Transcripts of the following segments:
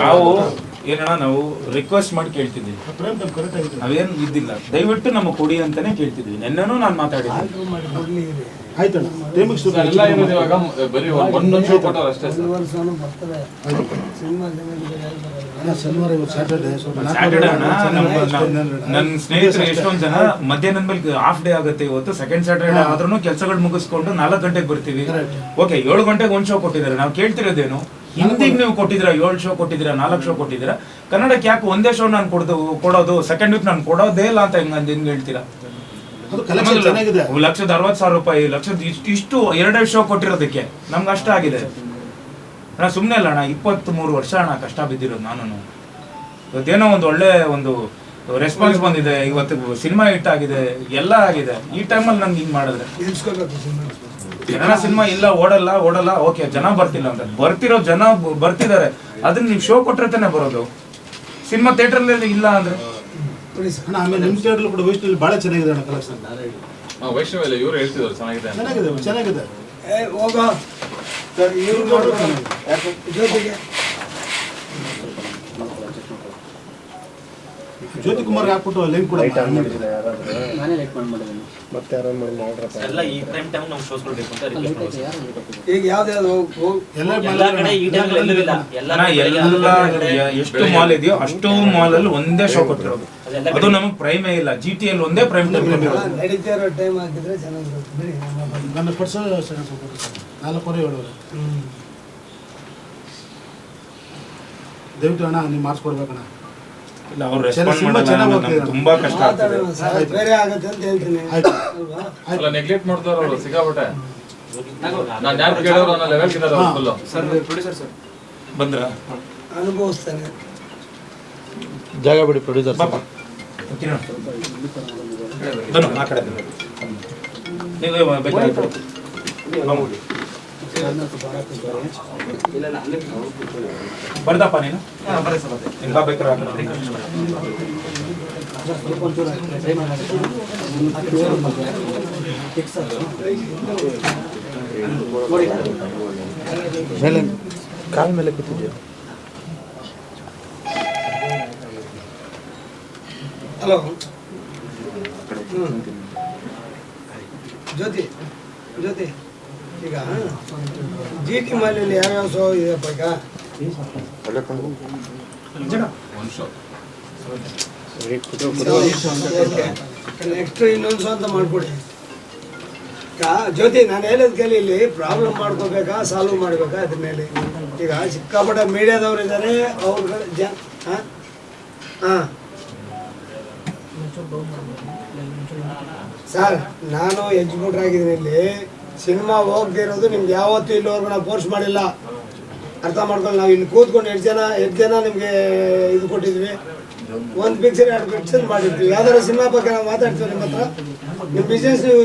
ನಾವು ಏನಣ್ಣ ನಾವು ರಿಕ್ವೆಸ್ಟ್ ಮಾಡಿ ಕೇಳ್ತಿದ್ದೀವಿ, ನಾವೇನು ಇದ್ದಿಲ್ಲ, ದಯವಿಟ್ಟು ನಮಗೆ ಕೊಡಿ ಅಂತಾನೆ ಕೇಳ್ತಿದ್ವಿ. ನೆನ್ನೆನೂ ನಾನು ಮಾತಾಡಿದ್ದೆ. ನನ್ನ ಸ್ನೇಹಿತರು ಎಷ್ಟೊಂದು ಜನ ಮಧ್ಯಾಹ್ನದ ಮೇಲೆ ಹಾಫ್ ಡೇ ಆಗುತ್ತೆ, ಇವತ್ತು ಸೆಕೆಂಡ್ ಸ್ಯಾಟರ್ಡೆ ಆದ್ರೂ ಕೆಲಸಗಳು ಮುಗಿಸ್ಕೊಂಡು 4 ಗಂಟೆಗೆ ಬರ್ತೀವಿ. ಓಕೆ 7 ಗಂಟೆಗೆ 1 ಶೋ ಕೊಟ್ಟಿದ್ದಾರೆ. ನಾವು ಕೇಳ್ತಿರೋದೇನು, ಹಿಂದಿಗೆ ನೀವು ಕೊಟ್ಟಿದ್ದೀರಾ 7 ಶೋ ಕೊಟ್ಟಿದ್ದೀರಾ, 4 ಶೋ ಕೊಟ್ಟಿದ್ದೀರಾ, ಕನ್ನಡಕ್ಕೆ ಯಾಕೆ ಒಂದೇ ಶೋ ನಾನು ಕೊಡೋದು, ಸೆಕೆಂಡ್ ವೀಕ್ ನಾನು ಕೊಡೋದೇ ಇಲ್ಲ ಅಂತ ಹೆಂಗೆ ಹೇಳ್ತೀರಾ? 1,60,000 ರೂಪಾಯಿ, ಇಷ್ಟು 2 ಶೋ ಕೊಟ್ಟಿರೋದಕ್ಕೆ ನಮ್ಗೆ ಅಷ್ಟ ಆಗಿದೆ ಅಣ್ಣ. ಸುಮ್ಮನೆ ಅಲ್ಲ ಅಣ್ಣ, 23 ವರ್ಷ ಅಣ್ಣ ಕಷ್ಟ ಬಿದ್ದಿರೋದು ನಾನು. ಇವತ್ತೇನೋ ಒಂದು ಒಳ್ಳೆ ಒಂದು ರೆಸ್ಪಾನ್ಸ್ ಬಂದಿದೆ, ಇವತ್ತು ಸಿನಿಮಾ ಹಿಟ್ ಆಗಿದೆ, ಎಲ್ಲ ಆಗಿದೆ. ಈ ಟೈಮಲ್ಲಿ ನಂಗೆ ಹಿಂಗೆ ಮಾಡಿದ್ರೆ ಜನ ಸಿನಿಮಾ ಇಲ್ಲ ಓಡಲ್ಲ ಓಕೆ, ಜನ ಬರ್ತಿಲ್ಲ ಅಂತ, ಬರ್ತಿರೋ ಜನ ಬರ್ತಿದ್ದಾರೆ, ಅದನ್ನ ನೀವು ಶೋ ಕೊಟ್ರೆ ತಾನೇ ಬರೋದು. ಸಿನಿಮಾ ಥಿಯೇಟರ್ಲ್ಲಿ ಇಲ್ಲ ಅಂದ್ರೆ ಆಮೇಲೆ ನಿಮ್ಮ ಥಿಯೇಟರ್ ಕೂಡ ವೈಷ್ಣವಿ ಭಾಳ ಚೆನ್ನಾಗಿದೆ ಅಣ್ಣ ಕಲೆಕ್ಷನ್. ವೈಷ್ಣವಿ ಇವರು ಹೇಳ್ತಿದ್ರು ಚೆನ್ನಾಗಿದೆ. ಜ್ಯೋತಿ ಕುಮಾರ್ ಹಾಕ್ಬಿಟ್ಟು ಲಿಂಕ್ ಕೂಡ ಎಲ್ಲ ಈ ಪ್ರೈಮ್ ಟೈಮ್ ನಾವು ಶೋಸ್ ಕೊಡಬೇಕು ಅಂತ ರಿಕ್ವೆಸ್ಟ್ ಮಾಡ್ತೀವಿ. ಈಗ ಯಾವ್ದು ಎಲ್ಲ ಕಡೆ ಈ ಟೈಮ್ ಎಲ್ಲವಿಲ್ಲ, ಎಷ್ಟು ಮಾಲ್ ಇದೆಯೋ ಅಷ್ಟು ಮಾಲ್ ಅಲ್ಲಿ ಒಂದೇ ಶೋ ಕೊಟ್ಟಿರೋದು. ಅದು ನಮಗೆ ಪ್ರೈಮೇ ಇಲ್ಲ, GTL ಒಂದೇ ಪ್ರೈಮ್ ಟೈಮ್ ಕೊಟ್ಟಿರೋದು. ನಡೀತಾ ಇರೋ ಟೈಮ್ ಹಾಕಿದ್ರೆ ಚೆನ್ನಾಗಿರುತ್ತೆ. ನನ್ನ ಪರ್ಸು 4:15 ದಯವಿಟ್ಟು ಅಣ್ಣ ನೀವು ಮಾಡಿಸ್ಕೊಡ್ಬೇಕಣ್ಣ. ಇಲ್ಲ, ಅವ್ರು ರೆಸ್ಪಾಂಡ್ ಮಾಡೋದು ತುಂಬಾ ಕಷ್ಟ ಆಗ್ತದೆ. ಬೇರೆ ಆಗುತ್ತೆ ಅಂತ ಹೇಳ್ತೀನಿ. ಅಲ್ಲ ನೆಗ್ಲೆಕ್ಟ್ ಮಾಡ್ತಾರ ಅವರು ಸಿಗಾಬಿಟ್ಟೆ. ನಾನು ಯಾರು ಕೇಳೋರು ಅನ್ನೋ ಲೆವೆಲ್ ಇದ್ದಾರೆ ಅವರು ಫುಲ್. ಸರ್ ಪ್ರೊಡ್ಯೂಸರ್ ಸರ್ ಬಂದ್ರ ಅನುಭವಿಸ್ತಾನೆ. ಜಾಗ ಬಿಡಿ ಪ್ರೊಡ್ಯೂಸರ್ ಬಾಪ ಬನ್ನಿ ಆ ಕಡೆ ನೀವು ಬೇಕಾಯ್ತು ಬರ್ದಪ್ಪ ನೀನು ಬಾ ಬೇಕಾದ್ರೆ ಕಾಲ ಮೇಲೆ ಕೂತಿದ್ಯಾ? ಹಲೋ ಜ್ಯೋತಿ ಈಗ GT ಮಾಲಲ್ಲಿ ಯಾವ್ಯಾವ ಶೋ ಇದೆಯಪ್ಪ? ಈಗ ನೆಕ್ಸ್ಟ್ ಇನ್ನೊಂದು ಶೋ ಅಂತ ಮಾಡ್ಕೊಡಿ. ಈಗ ಜ್ಯೋತಿ ನಾನು ಹೇಳೋದ್ ಕೇಳಿ, ಇಲ್ಲಿ ಪ್ರಾಬ್ಲಮ್ ಮಾಡ್ಕೋಬೇಕಾ ಸಾಲ್ವ್ ಮಾಡ್ಬೇಕಾ ಅದ್ರ ಮೇಲೆ. ಈಗ ಸಿಕ್ಕಾಪಟ್ಟೆ ಮೀಡಿಯಾದವ್ರು ಇದ್ದಾರೆ, ಅವ್ರ ಹಾಂ ಸರ್ ನಾನು ಎಕ್ಸಿಕ್ಯೂಟರ್ ಆಗಿದ್ದೀನಿ. ಇಲ್ಲಿ ಸಿನಿಮಾ ಹೋಗದೆ ಇರೋದು ನಿಮ್ಗೆ ಯಾವತ್ತೂ ಇಲ್ಲಿವರೆಗೂ ನಾವು ಫೋರ್ಸ್ ಮಾಡಿಲ್ಲ, ಅರ್ಥ ಮಾಡ್ಕೊಂಡು. ನಾವು ಇಲ್ಲಿ ಕೂತ್ಕೊಂಡು 8 ಜನ ನಿಮಗೆ ಇದು ಕೊಟ್ಟಿದ್ವಿ, 1 ಪಿಕ್ಚರ್ 2 ಪಿಕ್ಚರ್ ಮಾಡಿರ್ತೀವಿ. ಯಾವ್ದಾದ್ರು ಸಿನಿಮಾ ಬಗ್ಗೆ ನಾವು ಮಾತಾಡ್ತೀವಿ ನಿಮ್ಮ ಹತ್ರ. ನಿಮ್ಮ ಬಿಸ್ನೆಸ್ ನೀವು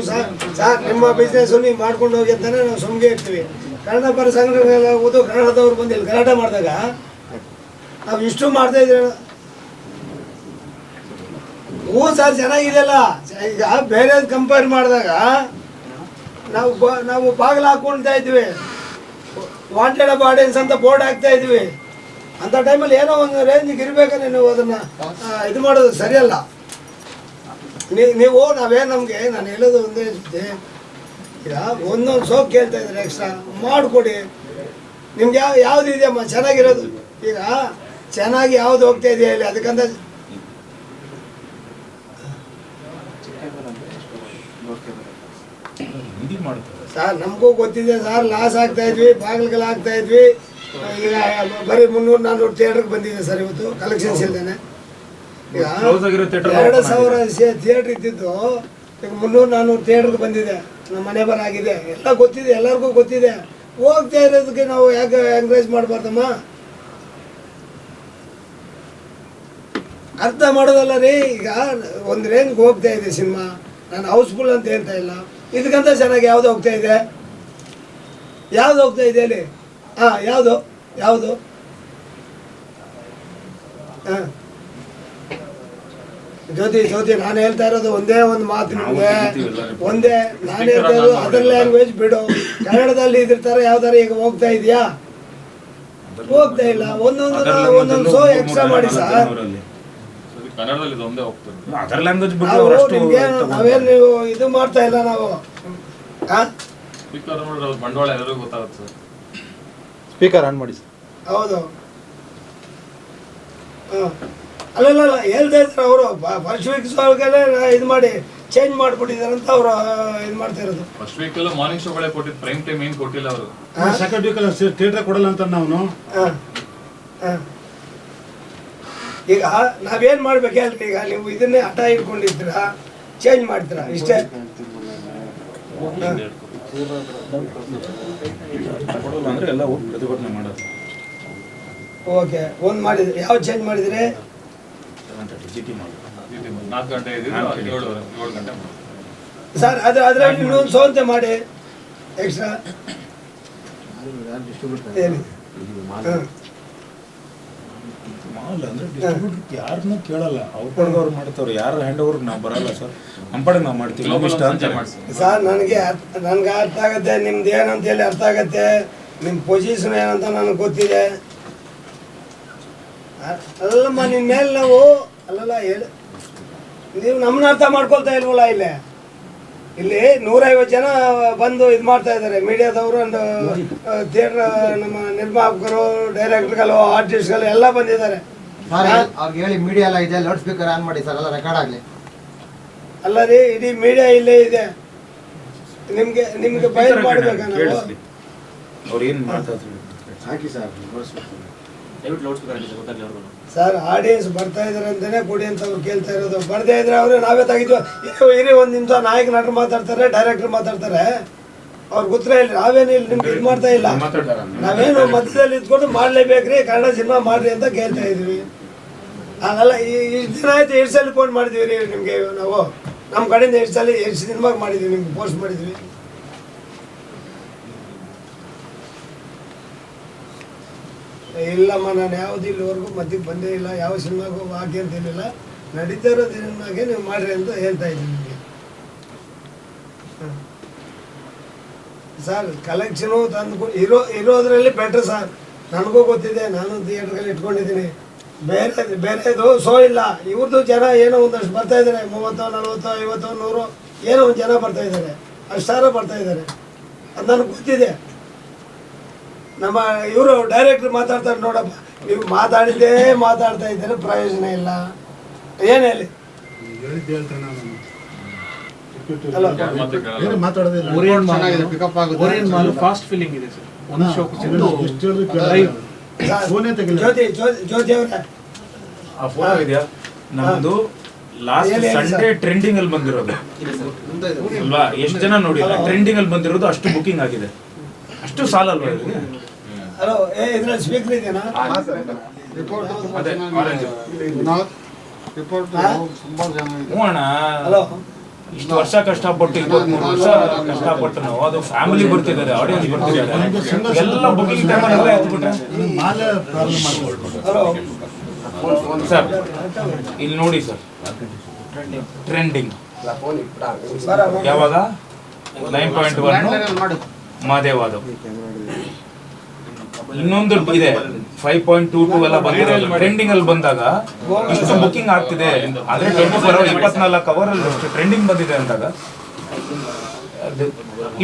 ಸಾರ್ ನಿಮ್ಮ ಬಿಸ್ನೆಸ್ಸು ನೀವು ಮಾಡ್ಕೊಂಡು ಹೋಗಿ ಅಂತಾನೆ ನಾವು ಸುಮ್ಗೆ ಇರ್ತೀವಿ. ಕನ್ನಡ ಪರ ಸಂಘಟನೆ ಆಗೋದು, ಕನ್ನಡದವ್ರು ಬಂದು ಇಲ್ಲಿ ಗಲಾಟೆ ಮಾಡಿದಾಗ ನಾವು ಇಷ್ಟು ಮಾಡ್ತಾ ಇದ್ದೀವಿ. ಸರ್ ಚೆನ್ನಾಗಿದೆಯಲ್ಲ, ಈಗ ಬೇರೆ ಕಂಪೇರ್ ಮಾಡಿದಾಗ ನಾವು ಬಾಗಿಲು ಹಾಕೊಳ್ತಾ ಇದ್ವಿ, ವಾಂಟೆಡ್ ಆಫ್ ಆಡಿಯನ್ಸ್ ಅಂತ ಬೋರ್ಡ್ ಹಾಕ್ತಾ ಇದ್ವಿ. ಅಂಥ ಟೈಮಲ್ಲಿ ಏನೋ ಒಂದು ರೇಂಜಿಗೆ ಇರಬೇಕಾದ್ರೆ ನೀವು ಅದನ್ನು ಇದು ಮಾಡೋದು ಸರಿಯಲ್ಲ. ನೀವು ನಾವೇನು ನಮಗೆ ನಾನು ಹೇಳೋದು ಒಂದೇ ಜೊತೆ, ಈಗ ಒಂದೊಂದು ಸೋಪ್ ಕೇಳ್ತಾ ಇದ್ರೆ ಎಕ್ಸ್ಟ್ರಾ ಮಾಡಿಕೊಡಿ. ನಿಮ್ಗೆ ಯಾವ್ದು ಇದೆಯಮ್ಮ ಚೆನ್ನಾಗಿರೋದು? ಈಗ ಚೆನ್ನಾಗಿ ಯಾವ್ದು ಹೋಗ್ತಾ ಇದೆಯಾ ಇಲ್ಲಿ, ಅದಕ್ಕಂತ ಸರ್ ನಮಗೂ ಗೊತ್ತಿದೆ ಸರ್. ಲಾಸ್ ಆಗ್ತಾ ಇದ್ವಿ, ಬಾಗಿಲುಗಳು ಆಗ್ತಾ ಇದ್ವಿ. ಈಗ ಬರೀ 300-400 ಥಿಯೇಟ್ರಿಗೆ ಬಂದಿದೆ ಸರ್ ಇವತ್ತು ಕಲೆಕ್ಷನ್ಸ್ ಇಲ್ದೇನೆ. ಈಗ 2,000 ಥಿಯೇಟ್ರ್ ಇದ್ದಿದ್ದು ಈಗ 300-400 ಥಿಯೇಟ್ರಿಗೆ ಬಂದಿದೆ. ನಮ್ಮ ಮನೆ ಬರ ಆಗಿದೆ, ಎಲ್ಲ ಗೊತ್ತಿದೆ, ಎಲ್ಲರಿಗೂ ಗೊತ್ತಿದೆ. ಹೋಗ್ತಾ ಇರೋದಕ್ಕೆ ನಾವು ಯಾಕೆ ಎಂಕರೇಜ್ ಮಾಡಬಾರ್ದಮ್ಮ? ಅರ್ಥ ಮಾಡೋದಲ್ಲ ರೀ. ಈಗ ಒಂದು ರೇಂಜ್ಗೆ ಹೋಗ್ತಾ ಇದೆ ಸಿನಿಮಾ, ನಾನು ಹೌಸ್ಫುಲ್ ಅಂತ ಹೇಳ್ತಾ ಇಲ್ಲ. ಇದಕ್ಕಂತ ಚೆನ್ನಾಗಿ ಯಾವ್ದು ಹೋಗ್ತಾ ಇದೆ ಅಲ್ಲಿ? ಯಾವುದು ಹಾಂ ಜ್ಯೋತಿ ನಾನು ಹೇಳ್ತಾ ಇರೋದು ಒಂದೇ ಒಂದು ಮಾತು ನಿಮಗೆ. ನಾನು ಹೇಳ್ತಾ ಇರೋದು ಅದರ್ ಲ್ಯಾಂಗ್ವೇಜ್ ಬಿಡು, ಕನ್ನಡದಲ್ಲಿ ಇದ್ರ ಥರ ಯಾವ್ದಾರು ಈಗ ಹೋಗ್ತಾ ಇದೆಯಾ? ಹೋಗ್ತಾ ಇಲ್ಲ. ಒಂದೊಂದು ಶೋ ಎಕ್ಸ್ಟ್ರಾ ಮಾಡಿ ಸರ್. ಕನ್ನಡದಲ್ಲಿ ಇದು ಒಂದೇ ಹೋಗ್ತದೆ. ಅದರ್ ಲ್ಯಾಂಗ್ವೇಜ್ ಬಿಟ್ಟು ನಾವು ಅವರಷ್ಟು ನಿಮ್ಗೆ ನಾವೇನು ನೀವು ಇದು ಮಾಡ್ತಾ ಇಲ್ಲ ನಾವು. ಸ್ಪೀಕರ್ ನೋಡಿದ್ರೆ ಅವ್ರ ಬಂಡವಾಳ ಎಲ್ಲರಿಗೂ ಗೊತ್ತಾಗುತ್ತೆ ಸರ್. ಸ್ಪೀಕರ್ ಆನ್ ಮಾಡಿ ಸರ್. ಹೌದು. ಅಲ್ಲ ಹೇಳ್ತಾ ಇದ್ರು ಅವರು ಫಸ್ಟ್ ವೀಕ್ಸ್ ಒಳಗಡೆ ಇದು ಮಾಡಿ ಚೇಂಜ್ ಮಾಡಿಬಿಟ್ಟಿದ್ದಾರೆ ಅಂತ ಅವರು ಇದು ಮಾಡ್ತಾ ಇರೋದು. ಫಸ್ಟ್ ವೀಕ್ ಎಲ್ಲ ಮಾರ್ನಿಂಗ್ ಶೋಗಳೇ ಕೊಟ್ಟಿದ್ದು, ಪ್ರೈಮ್ ಟೈಮ್ ಏನು ಕೊಟ್ಟಿಲ್ಲ ಅವರು. ಸೆಕೆಂಡ್ ವೀಕ್ ಥಿಯೇಟರ್ ಕೊಡಲ್ಲ ಅಂತ ನಾವು. ಈಗ ನಾವೇನ್ ಮಾಡ್ಬೇಕು ಹೇಳ್ರಿ, ಈಗ ನೀವು ಇದನ್ನೇ ಹಠ ಇಟ್ಕೊಂಡಿರ್ತೀರಾ, ಚೇಂಜ್ ಮಾಡ್ತೀರಾ ಇಷ್ಟೇ. ಅಂದ್ರೆ ಎಲ್ಲ ಪ್ರತಿಭಟನೆ ಮಾಡೋದು. ಓಕೆ, ಒಂದು ಮಾಡಿದ್ರಿ. ಯಾವ ಚೇಂಜ್ ಮಾಡಿದ್ರಿ? 4 ಗಂಟೆ ಇದ್ದಿದ್ದು 7 ಗಂಟೆ ಸರ್. ಅದ್ರಲ್ಲಿ ಇನ್ನೊಂದು ಸೋಂತೆ ಮಾಡಿ ಎಕ್ಸ್ಟ್ರಾ ಏನು ಯಾರನ್ನೂ ಕೇಳಲ್ಲ, ಅವ್ರ ಪಡೆಗೆ ಅವ್ರು ಮಾಡ್ತಾವ್ರು. ಯಾರು ಹ್ಯಾಂಡ್ ಓವರ್ ನಾವು ಬರಲ್ಲ ಸರ್, ನಮ್ಮ ಪಡೆಗೆ ನಾವು ಮಾಡ್ತೀವಿ. ನಾವು ಇಷ್ಟ ಅಂತ ಸರ್. ನನ್ಗೆ ಅರ್ಥ ಆಗತ್ತೆ ನಿಮ್ದು ಏನಂತ ಹೇಳಿ ಅರ್ಥ ಆಗತ್ತೆ, ನಿಮ್ಮ ಪೊಸಿಷನ್ ಏನಂತ ನನಗೆ ಗೊತ್ತಿದೆ. ಅಲ್ಲಮ್ಮ ನಿನ್ನ ಮೇಲೆ ನಾವು ಅಲ್ಲಲ್ಲ ಹೇಳಿ, ನೀವು ನಮ್ಮನ್ನ ಅರ್ಥ ಮಾಡ್ಕೊಳ್ತಾ ಇಲ್ವಲ್ಲ. ಇಲ್ಲಿ 150 ಜನ ಬಂದು ಇದು ಮಾಡ್ತಾ ಇದ್ದಾರೆ, ಮೀಡಿಯಾದವರು ಅಂಡ್ ಥಿಯೇಟರ್ ನಮ್ಮ ನಿರ್ಮಾಪಕರು, ಡೈರೆಕ್ಟರ್ಗಳು, ಆರ್ಟಿಸ್ಟ್ಗಳು ಎಲ್ಲ ಬಂದಿದ್ದಾರೆ. ಅವ್ರಿಗೆ ಹೇಳಿ ಮೀಡಿಯಾ ಎಲ್ಲ ಇದೆ, ಲೌಡ್ ಸ್ಪೀಕರ್ ಆನ್ ಮಾಡಿ ಸರ್, ಎಲ್ಲ ರೆಕಾರ್ಡ್ ಆಗಲಿ. ಅಲ್ಲ ರೀ, ಇಡೀ ಮೀಡಿಯಾ ಇಲ್ಲೇ ಇದೆ. ನಿಮ್ಗೆ ಬಯಲು ಮಾಡ್ಬೇಕಾ ನಾವು? ಅವ್ರು ಏನು ಮಾತಾಡ್ತಾರೆ ಹಾಕಿ ಸರ್. ಸರ್, ಆಡಿಯನ್ಸ್ ಬರ್ತಾ ಇದಾರೆ ಅಂತಾನೆ ಕೊಡಿ ಅಂತ ಅವ್ರು ಕೇಳ್ತಾ ಇರೋದು. ಬರ್ದೇ ಇದ್ರೆ ಅವ್ರೆ ನಾವೇ ತೆಗಿದ್ವಿ. ಇರಿ ಒಂದು ನಿಮಿಷ, ನಾಯಕ ನಟರು ಮಾತಾಡ್ತಾರೆ, ಡೈರೆಕ್ಟರ್ ಮಾತಾಡ್ತಾರೆ, ಅವ್ರಿಗೆ ಉತ್ತರ ಇಲ್ಲ. ನಾವೇನು ಇಲ್ಲಿ ನಿಮ್ಗೆ ಇದು ಮಾಡ್ತಾ ಇಲ್ಲ. ನಾವೇನು ಮಧ್ಯದಲ್ಲಿ ಇದ್ಕೊಂಡು ಮಾಡ್ಲೇಬೇಕ್ರಿ, ಕನ್ನಡ ಸಿನಿಮಾ ಮಾಡ್ರಿ ಅಂತ ಕೇಳ್ತಾ ಇದೀವಿ. ಹಾಗಲ್ಲ, ಇಷ್ಟು ದಿನ ಆಯ್ತು 2 ಸಲ ಫೋನ್ ಮಾಡಿದ್ವಿ ರೀ ನಿಮಗೆ. ನಾವು ನಮ್ಮ ಕಡೆಯಿಂದ 2 ಸಿನಿಮಾಗೆ ಮಾಡಿದ್ವಿ, ನಿಮ್ಗೆ ಪೋಸ್ಟ್ ಮಾಡಿದ್ವಿ. ಇಲ್ಲಮ್ಮ, ನಾನು ಯಾವುದು ಇಲ್ಲಿವರೆಗೂ ಮಧ್ಯಕ್ಕೆ ಬಂದೇ ಇಲ್ಲ, ಯಾವ ಸಿನಿಮಾಗೂ ಹಾಕಿ ಅಂತ ಹೇಳಿಲ್ಲ. ನಡೀತಾ ಇರೋ ಸಿನಿಮಾಗೆ ನೀವು ಮಾಡ್ರಿ ಅಂತ ಹೇಳ್ತಾ ಇದ್ದೀನಿ ನಿಮಗೆ. ಸರ್, ಕಲೆಕ್ಷನು ತಂದು ಇರೋದ್ರಲ್ಲಿ ಬೆಟ್ರ್ ಸರ್. ನನಗೂ ಗೊತ್ತಿದೆ, ನಾನು ಥಿಯೇಟ್ರಲ್ಲಿ ಇಟ್ಕೊಂಡಿದ್ದೀನಿ. ಬೇರೆದು ಶೋ ಇಲ್ಲ. ಇವ್ರದ್ದು ಜನ ಏನೋ ಒಂದಷ್ಟು ಬರ್ತಾ ಇದ್ದಾರೆ, 30, 40, 50, 100 ಏನೋ ಒಂದು ಜನ ಬರ್ತಾ ಇದ್ದಾರೆ, ಅಷ್ಟಾರ ಬರ್ತಾ ಇದ್ದಾರೆ. ಅದು ನನಗೆ ಗೊತ್ತಿದೆ. ನಮ್ಮ ಇವರು ಡೈರೆಕ್ಟ್ರ್ ಮಾತಾಡ್ತಾರೆ, ನೋಡಪ್ಪ ನೀವು ಮಾತಾಡಿದ್ದೇ ಮಾತಾಡ್ತಾ ಇದ್ದಾರೆ, ಪ್ರಯೋಜನ ಇಲ್ಲ. ಏನು ಹೇಳಿ? ಫಾಸ್ಟ್ ಫೀಲಿಂಗ್ ಇದೆ ಸರ್. ಒಂದು ಶೋ ಜ್ಯೋತಿ ಅವರೇ, ಆ ಫೋನ್ ಇದೆಯಾ ನಮ್ದು? ಲಾಸ್ಟ್ ಸಂಡೇ ಟ್ರೆಂಡಿಂಗ್ ಅಲ್ಲಿ ಬಂದಿರೋದು ಅಲ್ವಾ? ಎಷ್ಟು ಜನ ನೋಡಿಲ್ಲ? ಟ್ರೆಂಡಿಂಗ್ ಅಲ್ಲಿ ಬಂದಿರೋದು ಅಷ್ಟು ಬುಕಿಂಗ್ ಆಗಿದೆ. ಅಷ್ಟು ಸಾಲಲ್ವಾ ಇದಕ್ಕೆ? ಹಲೋ, ಇದ್ರಲ್ಲಿ ಸ್ಪೀಕರ್ ಇದೆಯಾ? ಹಲೋ, ಇಷ್ಟು ವರ್ಷ ಕಷ್ಟಪಟ್ಟು 23 ವರ್ಷ ಕಷ್ಟಪಟ್ಟು ನಾವು ಅದು ಫ್ಯಾಮಿಲಿ ಬರ್ತಿದ್ದಾರೆ, ಆಡಿಯನ್ಸ್ ಬರ್ತಿದ್ದಾರೆ, ಎಲ್ಲ ಬುಕಿಂಗ್ ಟೈಮಲ್ಲಿ ಎಲ್ಲ ಎತ್ಬಿಟ್ರೆ ಹಲೋ ಸರ್. ಇಲ್ಲಿ ನೋಡಿ ಸರ್, ಟ್ರೆಂಡಿಂಗ್ ಯಾವಾಗ 9.1 ಮಾದೇವಾದ, ಇನ್ನೊಂದು ಇದೆ 5.22 ಎಲ್ಲ ಬಂದಿರೋದು. ಟ್ರೆಂಡಿಂಗ್ ಅಲ್ಲಿ ಬಂದಾಗ ಇಷ್ಟು ಬುಕಿಂಗ್ ಆಗ್ತಿದೆ, ಆದ್ರೆ 24 hour 24 ಅವರ್ ಅಲ್ಲಿ ಅಷ್ಟು ಟ್ರೆಂಡಿಂಗ್ ಬಂದಿದೆ ಅಂದಾಗ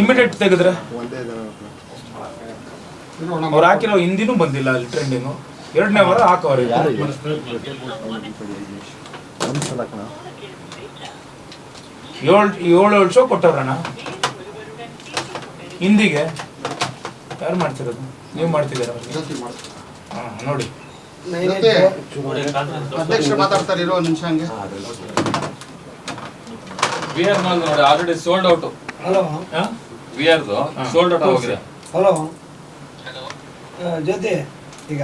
ಇಮಿಡಿಯೇಟ್ ತೆಗೆದ್ರೆ ಅವ್ರು ಹಾಕಿರೋ ಹಿಂದಿನೂ ಬಂದಿಲ್ಲ ಅಲ್ಲಿ ಟ್ರೆಂಡಿಂಗು. 2ನೇ ವಾರ ಹಾಕೋರು 7 ಶೋ ಕೊಟ್ಟವ್ರಣ್ಣ ಹಿಂದಿಗೆ. ಯಾರು ಮಾಡ್ತಿರೋದು? ನೀವು ಮಾಡ್ತಿದ್ದೀರ? ನೋಡಿ ಅಧ್ಯಕ್ಷರು ಮಾತಾಡ್ತಾರೆ, ಇರೋ ನಿಮಿಷ ಹಂಗೆ. VR ಮಾಲ್ ನೋಡಿ already sold out. Hello, VR sold out ಆಗಿದೆ. ಹಲೋ ಜ್ಯೋತಿ, ಈಗ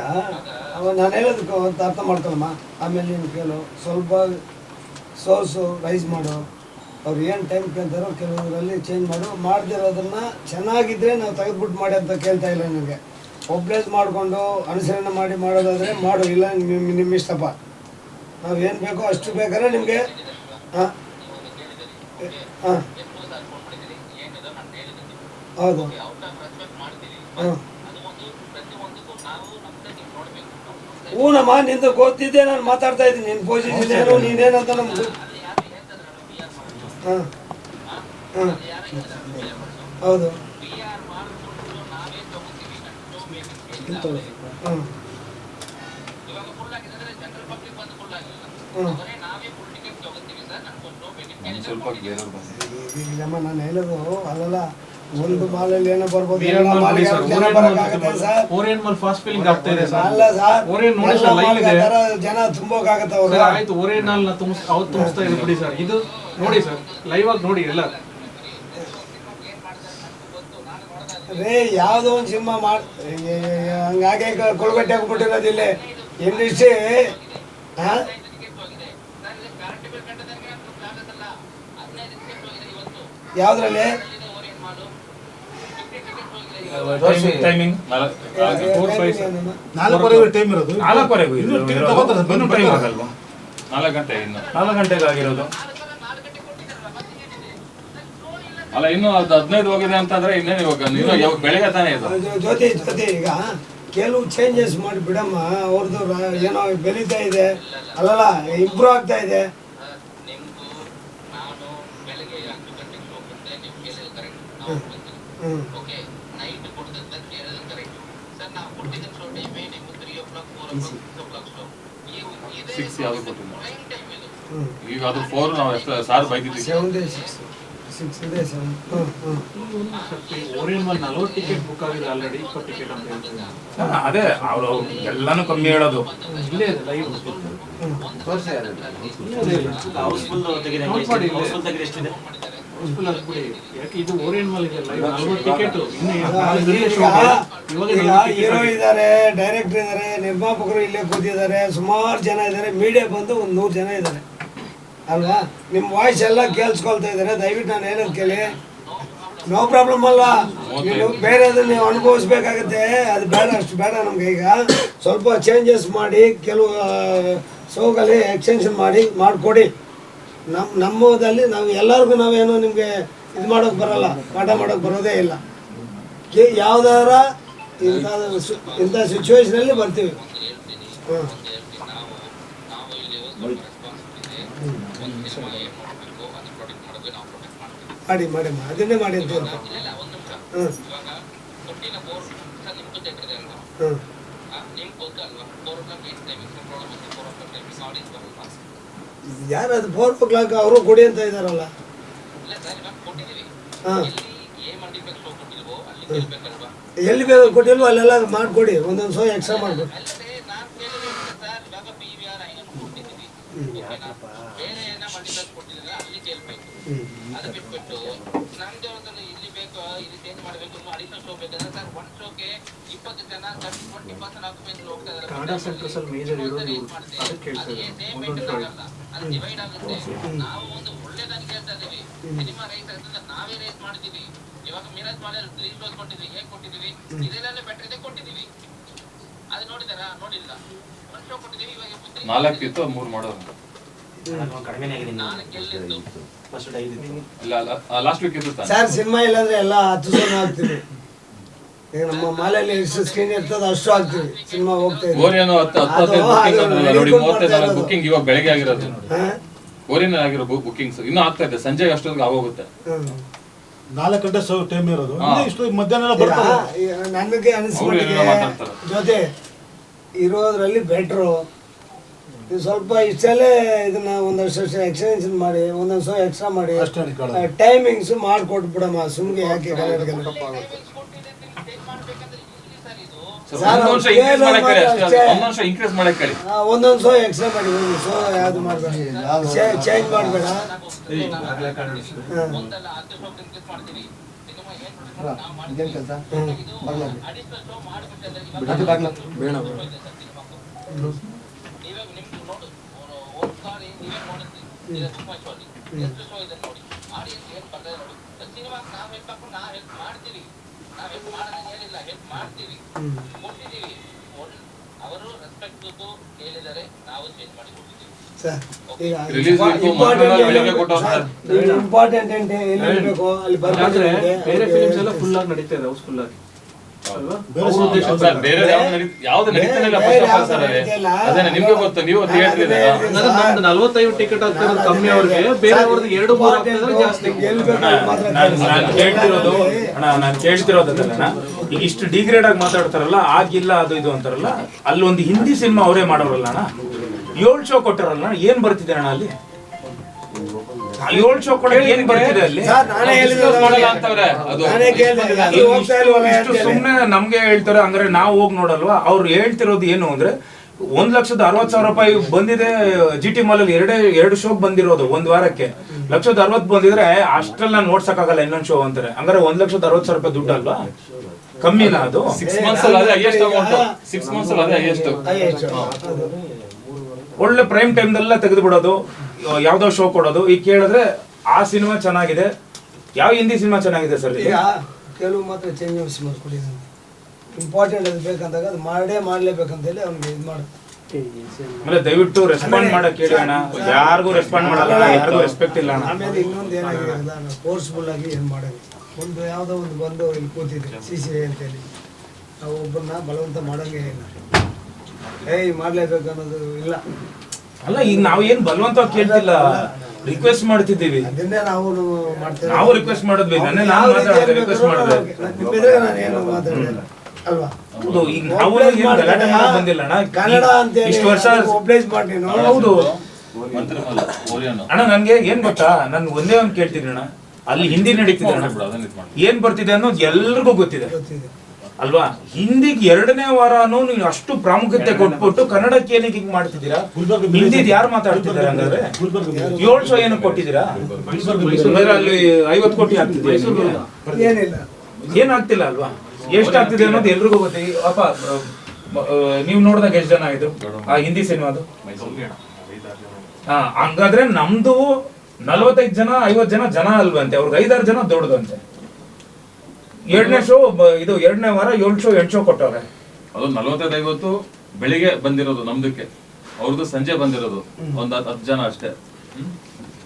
ನಾನು ಹೇಳೋದಕ್ಕೆ ಒಂದು ಅರ್ಥ ಮಾಡ್ಕೊಳಮ್ಮ. ಆಮೇಲೆ ನೀನು ಕೇಳು, ಸ್ವಲ್ಪ ಸೋರ್ಸು ರೈಸ್ ಮಾಡು. ಅವ್ರು ಏನು ಟೈಮ್ ಕೇಳ್ತಾರೋ ಕೆಲವರಲ್ಲಿ ಚೇಂಜ್ ಮಾಡು. ಮಾಡದಿರೋದನ್ನು ಚೆನ್ನಾಗಿದ್ದರೆ ನಾವು ತೆಗೆದ್ಬಿಟ್ಟು ಮಾಡಿ ಅಂತ ಕೇಳ್ತಾ ಇಲ್ಲ ನನಗೆ. ಒಬ್ಲೇಸ್ ಮಾಡಿಕೊಂಡು ಅನುಸರಣೆ ಮಾಡಿ ಮಾಡೋದಾದರೆ ಮಾಡು, ಇಲ್ಲ ನಿಮ್ಮ ಇಷ್ಟಪ್ಪ. ನಾವು ಏನು ಬೇಕೋ ಅಷ್ಟು ಬೇಕಾದ್ರೆ ನಿಮಗೆ. ಹಾಂ ಹಾಂ ಹೌದು. ಹಾಂ ಹೂನಮ್ಮ ನಿಂದು ಗೊತ್ತಿದ್ದೆ ನಾನು ಮಾತಾಡ್ತಾ ಇದ್ದೀನಿ ನಿನ್ನ ಪೊಸಿಷನ್ ಏನು ನೀನೇನಂತ ನಮ್ಗೆ ಹಾಂ ಹಾಂ ಹೌದು ಹ್ಞೂ ಸ್ವಲ್ಪ ಬೇರೆಯವ್ರು ಬಂದಿದ್ದಾರೆ. ಈಗಮ್ಮ ನಾನು ಹೇಳೋದು ಅಲ್ಲಲ್ಲ ಒಂದು ಮಾಲಲ್ಲಿ ಏನೋ ಬರ್ಬೋದು ಎಲ್ಲ ಮಾಲಿಗೆ ಜನ ಬರೋಕ್ಕಾಗತ್ತೆ sir Orion mall fast filling ಆಗ್ತಾ ಇದೆ ಸರ್. ಅಲ್ಲ ಸರ್ ಓರಿಯನ್ ನೋಡಿ ಎಲ್ಲ ಸರ್ ಲೈವ್ ಮಾಲ್ಗೆ ಇದೆ ಆ ಥರ ಜನ ತುಂಬೋಕ್ಕಾಗತ್ತೆ ಅವರು ಸರ್. ಆಯ್ತು ಓರಿಯನ್ ಮಾಲ್ ಅವತ್ತು ತುಂಬಿಸ್ತಾ ಇದೆ ಬಿಡಿ ಸರ್. ಇದು ನೋಡಿ ಸರ್ ಲೈವ್ ಆಗಿ ನೋಡಿ ಎಲ್ಲ. ರೇ ಯಾವುದೋ ಒಂದು ಸಿನಿಮಾ ಹಂಗಾಗಿ ಕೊಳಗಟ್ಟೆ ಹಾಕ್ಬಿಟ್ಟಿರೋದು ಇಲ್ಲಿ ಇಂಡಸ್ಟ್ರಿ ಹಾಂ ಯಾವುದ್ರಲ್ಲಿ ಟೈಮಿಂಗ್ 4:15 ಟೈಮ್ ಇರೋದು. 4:15 ಇನ್ನೂ ticket ತಗೋತಾರೆ, ಇನ್ನೂ ಟೈಮ್ ಆಗಲ್ವಾ? 4 ಗಂಟೆ ಇನ್ನು 4 ಗಂಟೆಗೆ ಆಗಿರೋದು. ಅಲ್ಲ ಇನ್ನು ಅದು 15 ಹೋಗಿದೆ ಅಂತಂದ್ರೆ ಇನ್ನೇನು ಇವಾಗ ನೀವು ಯಾವಾಗ ಬೆಳಗ್ಗೆ ತಾನೇ ಇದು ಜ್ಯೋತಿ ಈಗ ಕೆಲವು ಚೇಂಜಸ್ ಮಾಡಿ ಬಿಡಮ್ಮ ಅವ್ರದ್ದು ಏನೋ ಬೆಳೀತಾ ಇದೆ ಅಲ್ಲಲ್ಲ ಇಂಪ್ರೂವ್ ಆಗ್ತಾ ಇದೆ. ಹ್ಞೂ 6 ಯಾವುದು ಕೊಟ್ಟಿಲ್ಲ. ಈಗ ಅದು 4 ನಾವು ಎಷ್ಟು ಸಾರ್ ಬೈದಿದ್ದೀವಿ. 7 days 6 days. Orion mall 40 ticket book ಆಗಿದೆ ಆಲ್ರೆಡಿ 20 ಟಿಕೆಟ್ ಅಂತ ಹೇಳ್ತಾರೆ. ಅದೇ ಅವರು ಎಲ್ಲಾನು ಕಮ್ಮಿ ಹೇಳೋದು. ಇಲ್ಲೇ ಇದೆ ಲೈವ್ ತೋರಿಸಿ ಹೌಸ್ಫುಲ್ ತೆಗೆದು ಹೌಸ್ಫುಲ್ ತೆಗೆದು ಎಷ್ಟಿದೆ ಹೌಸ್ಫುಲ್ ಆಗ್ಬಿಡಿ. ಯಾಕೆ ಇದು ಓರಿಯನ್ ಮಾಲ್ ಇದೆ ಲೈವ್ 40 ಟಿಕೆಟ್ ಈಗ ಹೀರೋ ಇದ್ದಾರೆ, ಡೈರೆಕ್ಟರ್ ಇದ್ದಾರೆ, ನಿರ್ಮಾಪಕರು ಇಲ್ಲೇ ಕೂತಿದ್ದಾರೆ, ಸುಮಾರು ಜನ ಇದ್ದಾರೆ, ಮೀಡಿಯಾ ಬಂದು ಒಂದು 100 ಜನ ಇದ್ದಾರೆ ಅಲ್ವಾ. ನಿಮ್ಮ ವಾಯ್ಸ್ ಎಲ್ಲ ಕೇಳಿಸ್ಕೊಳ್ತಾ ಇದ್ದಾರೆ. ದಯವಿಟ್ಟು ನಾನು ಹೇಳೋದು ಕೇಳಿ, ನೋ ಪ್ರಾಬ್ಲಮ್ ಅಲ್ಲ. ನೀವು ಬೇರೆದನ್ನ ನೀವು ಅನುಭವಿಸ್ಬೇಕಾಗತ್ತೆ, ಅದು ಬೇಡ, ಅಷ್ಟು ಬೇಡ ನಮ್ಗೆ. ಈಗ ಸ್ವಲ್ಪ ಚೇಂಜಸ್ ಮಾಡಿ ಕೆಲವು ಶೋಗಲ್ಲಿ ಎಕ್ಸ್ಟೆನ್ಷನ್ ಮಾಡಿಕೊಡಿ. ನಮ್ಮದಲ್ಲಿ ನಾವು ಎಲ್ಲರಿಗೂ ನಾವೇನು ನಿಮಗೆ ಇದು ಮಾಡೋಕೆ ಬರೋಲ್ಲ, ಪಾಠ ಮಾಡೋಕೆ ಬರೋದೇ ಇಲ್ಲ. ಯಾವ್ದಾರ ಇಂಥ ಸಿಚುವೇಶನಲ್ಲಿ ಬರ್ತೀವಿ. ಮಾಡಿ ಮಾಡಿ ಅದನ್ನೇ ಮಾಡಿ ಅಂತ ಯಾರು ಅದು 4 o'clock ಅವರು ಕೊಡಿ ಅಂತ ಇದ್ದಾರಲ್ಲ. ಹಾಂ ಎಲ್ಲಿ ಬೇಕು ಕೊಟ್ಟಿಲ್ವೋ ಅಲ್ಲೆಲ್ಲ ಮಾಡಿಕೊಡಿ, ಒಂದೊಂದು ಶೋ ಎಕ್ಸ್ಟ್ರಾ ಮಾಡಿಕೊಡಿ. ಕನ್ನಡ ಸೆಂಟರ್ಸ್ ಅಲ್ಲಿ ಮೇಜರ್ ಇರೋದು ಇವರು, ಅದಕ್ಕೆ ಹೇಳ್ತಾ ಇದ್ದಾರೆ ಒಂದೊಂದು ಶೋ ನಾಲ್ಕು ಇತ್ತು 3 ಮಾಡೋದು. ಕಡಿಮೆ ಆಗಿದೆ ಫಸ್ಟ್ 5 ಇತ್ತು. ಇಲ್ಲ ಲಾಸ್ಟ್ ವೀಕ್ ಇತ್ತು ತಾನೆ. ಸರ್ ಸಿನಿಮಾ ಇಲ್ಲಾಂದ್ರೆ ಎಲ್ಲ 10 ಶೋ ಹಾಕ್ತೀವಿ. ಈಗ ನಮ್ಮ ಮಾಲಲ್ಲಿ ಎಷ್ಟು ಸ್ಕ್ರೀನ್ ಇರ್ತದೆ ಅಷ್ಟು ಹಾಕ್ತೀವಿ. ಸಿನಿಮಾ ಹೋಗ್ತಾ ಇದೆ. ಓರಿಯನ್ 10 ನೋಡಿ 35 ಬುಕಿಂಗ್ ಇವಾಗ ಬೆಳಗ್ಗೆ ಆಗಿರೋದು. ಓರಿಯನ್ ಆಗಿರೋ ಬುಕಿಂಗ್ಸ್ ಇನ್ನೂ ಆಗ್ತಾ ಇದೆ, ಸಂಜೆ ಅಷ್ಟೊತ್ತಿಗೆ ಆಗೋಗುತ್ತೆ. 4 ಗಂಟೆ ಶೋ ಟೈಮ್ ಇರೋದು. ಇಷ್ಟು ಮಧ್ಯಾಹ್ನ ಎಲ್ಲ ಬರ್ತಾರೆ. ನನಗೆ ಅನಿಸ್ಬಿಟ್ಟಿದೆ ಜೊತೆ ಇರೋದ್ರಲ್ಲಿ ಬೆಟ್ರು. ಇದು ಸ್ವಲ್ಪ ಇಷ್ಟಲ್ಲೇ ಇದನ್ನ ಒಂದಷ್ಟು ಎಕ್ಸ್ಟೆನ್ಷನ್ ಮಾಡಿ, ಒಂದೊಂದು ಶೋ ಎಕ್ಸ್ಟ್ರಾ ಮಾಡಿ, ಟೈಮಿಂಗ್ಸ್ ಮಾಡಿಕೊಟ್ಬಿಡಮ್ಮ. ಸುಮ್ಗೆ ಯಾಕೆ ಒಂದೊಂದು ಶೋ ಎಕ್ಸ್ಟ್ರಾ ಮಾಡಿ, ಒಂದು ಶೋ ಯಾವ್ದು ಮಾಡಬೇಡ, ಚೇಂಜ್ ಮಾಡಬೇಡ. ಇದೇನು ಕೆಲಸ ಅದು ಬಾಗ್ಲ ಬೇಡ ಇಂಪಾರ್ಟೆಂಟ್ ಎಲ್ಲಿ ಬೇಕು ಅಲ್ಲಿ ಬೇರೆ ಫಿಲ್ಮ್ಸ್ ಎಲ್ಲ ಫುಲ್ ಆಗಿ ನಡೀತಾ ಇದೆ, ಹೌಸ್ಫುಲ್ ಆಗಿ. ಬೇರೆ ಸಿನಿಮಾ ಸರ್ ಬೇರೆ ಯಾವ್ದು ನಡೀತಾನೆ ಇಲ್ಲ ಫಸ್ಟ್ ಆಫ್ ಆಲ್ ಸರ್ ಅದೇನ ನಿಮ್ಗೆ ಗೊತ್ತು, ನೀವು ಥಿಯೇಟರ್ ಇದೆ ಅಂದ್ರೆ ನಮ್ದು 45 ಟಿಕೆಟ್ ಆಗ್ತಿರೋದು ಕಮ್ಮಿ ಅವ್ರಿಗೆ, ಬೇರೆಯವ್ರದ್ದು 2-3 ಆಗ್ತಿದ್ರೆ ಜಾಸ್ತಿ. ನಾನು ಕೇಳ್ತಿರೋದಲ್ಲ, ಈಗ ಇಷ್ಟು ಡಿಗ್ರೇಡ್ ಆಗಿ ಮಾತಾಡ್ತಾರಲ್ಲ, ಆಗಿಲ್ಲ ಅದು ಇದು ಅಂತಾರಲ್ಲ, ಅಲ್ಲಿ ಒಂದು ಹಿಂದಿ ಸಿನಿಮಾ ಅವರೇ ಮಾಡೋರಲ್ಲ ಅಣ್ಣ, 7 ಶೋ ಕೊಟ್ಟಾರಲ್ಲ, ಏನ್ ಬರ್ತಿದೆ ಅಣ್ಣ ಅಲ್ಲಿ? 7 ಶೋ ಕೊಡಕ್ಕೆ ಏನ್ ಬರ್ತಿದೆ ಅಲ್ಲಿ? ಮಾಡಲ್ಲ ಅಂತವ್ರೆ. ಅದು ಇಷ್ಟು ಸುಮ್ನೆ ನಮ್ಗೆ ಹೇಳ್ತಾರೆ, ಹಂಗಾರೆ ನಾವು ಹೋಗಿ ನೋಡಲ್ವಾ? ಅವ್ರು ಹೇಳ್ತಿರೋದು ಏನು ಅಂದ್ರೆ 1,60,000 ರೂಪಾಯಿ ಬಂದಿದೆ GT ಮಾಲ್ ಅಲ್ಲಿ, ಎರಡು ಶೋ ಬಂದಿರೋದು ಒಂದ್ ವಾರಕ್ಕೆ. 1,60,000 ಬಂದಿದ್ರೆ ಅಷ್ಟೆಲ್ಲ ನೋಡ್ಸಕ್ಕಾಗಲ್ಲ ಇನ್ನೊಂದ್ ಶೋ ಅಂತಾರೆ. ಹಂಗಾರೆ 1,60,000 ರೂಪಾಯಿ ದುಡ್ಡು ಅಲ್ವಾ? ಕಮ್ಮಿನಾ ಅದು? 6 months ಅಲ್ಲಿ ಅದೇ ಹೈಯೆಸ್ಟ್ ಅಮೌಂಟ್. 6 months ಅಲ್ಲಿ ಅದೇ ಹೈಯೆಸ್ಟ್. ಒಳ್ಳೆ ಪ್ರೈಮ್ ಟೈಮ್ ಎಲ್ಲ ತೆಗೆದು ಬಿಡೋದು, ಯಾವ್ದೋ ಶೋ ಕೊಡೋದು. ಈಗ ಕೇಳಿದ್ರೆ ಆ ಸಿನಿಮಾ ಚೆನ್ನಾಗಿದೆ, ಯಾವ ಹಿಂದಿ ಸಿನಿಮಾ ಚೆನ್ನಾಗಿದೆ ಸರ್? ಈಗ ಕೆಲವು ಮಾತ್ರ ಚೇಂಜ್ ಮಾಡ್ಕೊಂಡಿದ್ದೀನಿ. ಇಂಪಾರ್ಟೆಂಟ್ ಅದು ಬೇಕಂದಾಗ ಅದು ಮಾಡ್ಲೇಬೇಕಂತ ಹೇಳಿ ಅವ್ನಿಗೆ ಇದು ಮಾಡ. ಆಮೇಲೆ ದಯವಿಟ್ಟು ರೆಸ್ಪಾಂಡ್ ಮಾಡಕ್ ಹೇಳಿ ಅಣ್ಣ, ಯಾರಿಗೂ ರೆಸ್ಪಾಂಡ್ ಮಾಡಲ್ಲ, ಯಾರಿಗೂ ರೆಸ್ಪೆಕ್ಟ್ ಇಲ್ಲ ಅಣ್ಣ. ಆಮೇಲೆ ಇನ್ನೊಂದು ಏನಾಗಿದೆ ಅಲ್ಲ, ಫೋರ್ಸ್ಫುಲ್ ಆಗಿ ಏನು ಮಾಡೋದು, ಒಂದು ಯಾವುದೋ ಒಂದು ಬಂದು ಇಲ್ಲಿ ಕೂತಿದೆ CCI ಅಂತೇಳಿ, ನಾವು ಒಬ್ಬರನ್ನ ಬಲವಂತ ಮಾಡೋಂಗೆ ಇಲ್ಲ, ಮಾಡ್ಲೇಬೇಕು ಅನ್ನೋದು ಇಲ್ಲ. ಅಲ್ಲ, ಈಗ ನಾವು ಏನ್ ಬಲವಂತ ಕೇಳ್ತಿಲ್ಲ, ರಿಕ್ವೆಸ್ಟ್ ಮಾಡ್ತಿದ್ದೀವಿ. ಅದನ್ನೇ ನಾವು ಮಾಡ್ತೇವೆ. ನಾವು ರಿಕ್ವೆಸ್ಟ್ ಮಾಡಿದ್ವಿ, ನಾನು ಮಾತಾಡಿದೆ, ರಿಕ್ವೆಸ್ಟ್ ಮಾಡಿದೆ. ನಾನು ಏನು ಮಾತಾಡಿಲ್ಲ ಅಲ್ವಾ? ಹೌದು, ಈಗ ನಾವು ಏನು ಗಲಾಟೆ ಮಾಡಕ್ ಬಂದಿಲ್ಲ ಅಣ್ಣ. ಕನ್ನಡ ಅಂತ ಇಷ್ಟು ವರ್ಷ ಒಬ್ಲೈಸ್ ಮಾಡಿ. ಹೌದು ಮಂತ್ರಿಮಲ್ಲ ಓರಿಯನ್ ಅಣ್ಣ, ನನ್ಗೆ ಏನ್ ಗೊತ್ತಾ, ನನ್ ಒಂದೇ ಒಂದ್ ಕೇಳ್ತೀನಿ ಅಣ್ಣ, ಅಲ್ಲಿ ಹಿಂದಿ ನಡೀತಿದೆ ಅಣ್ಣ, ಏನ್ ಬರ್ತಿದೆ ಅನ್ನೋದು ಎಲ್ರಿಗೂ ಗೊತ್ತಿದೆ ಅಲ್ವಾ? ಹಿಂದಿಗೆ 2ನೇ ವಾರನೂ ನೀವು ಅಷ್ಟು ಪ್ರಾಮುಖ್ಯತೆ ಕೊಟ್ಬಿಟ್ಟು ಕನ್ನಡಕ್ಕೆ ಏನಕ್ಕೆ ಹಿಂಗ್ ಮಾಡ್ತಿದ್ದೀರಾ? ಹಿಂದಿದ್ ಯಾರು ಮಾತಾಡ್ತಿದ್ದಾರೆ ಹಂಗಾದ್ರೆ? 7 ಶೋ ಏನಕ್ಕೆ ಕೊಟ್ಟಿದ್ದೀರಾ? ಅಲ್ಲಿ 50 ಕೋಟಿ ಆಗ್ತಿದೆ, ಏನಿಲ್ಲ, ಏನಾಗ್ತಿಲ್ಲ ಅಲ್ವಾ? ಎಷ್ಟಾಗ್ತಿದೆ ಅನ್ನೋದು ಎಲ್ರಿಗೂ ಗೊತ್ತಿದೆ. ಅಪ್ಪ ನೀವು ನೋಡಿದಾಗ ಎಷ್ಟು ಜನ ಆಯ್ತು ಆ ಹಿಂದಿ ಸಿನಿಮಾದು? ಹಂಗಾದ್ರೆ ನಮ್ದು 45 ಜನ 50 ಜನ ಅಲ್ವಂತೆ, ಅವ್ರಿಗೆ 5-6 ಜನ ದೊಡ್ಡದಂತೆ. 2ನೇ ಶೋ ಇದು 2ನೇ ವಾರ 7 ಶೋ 8 ಶೋ ಕೊಟ್ಟವ್ರೆ. ಅದು 45-50 ಬೆಳಿಗ್ಗೆ ಬಂದಿರೋದು ನಮ್ದಕ್ಕೆ, ಅವ್ರದ್ದು ಸಂಜೆ ಬಂದಿರೋದು ಒಂದ್ 10 ಜನ ಅಷ್ಟೇ.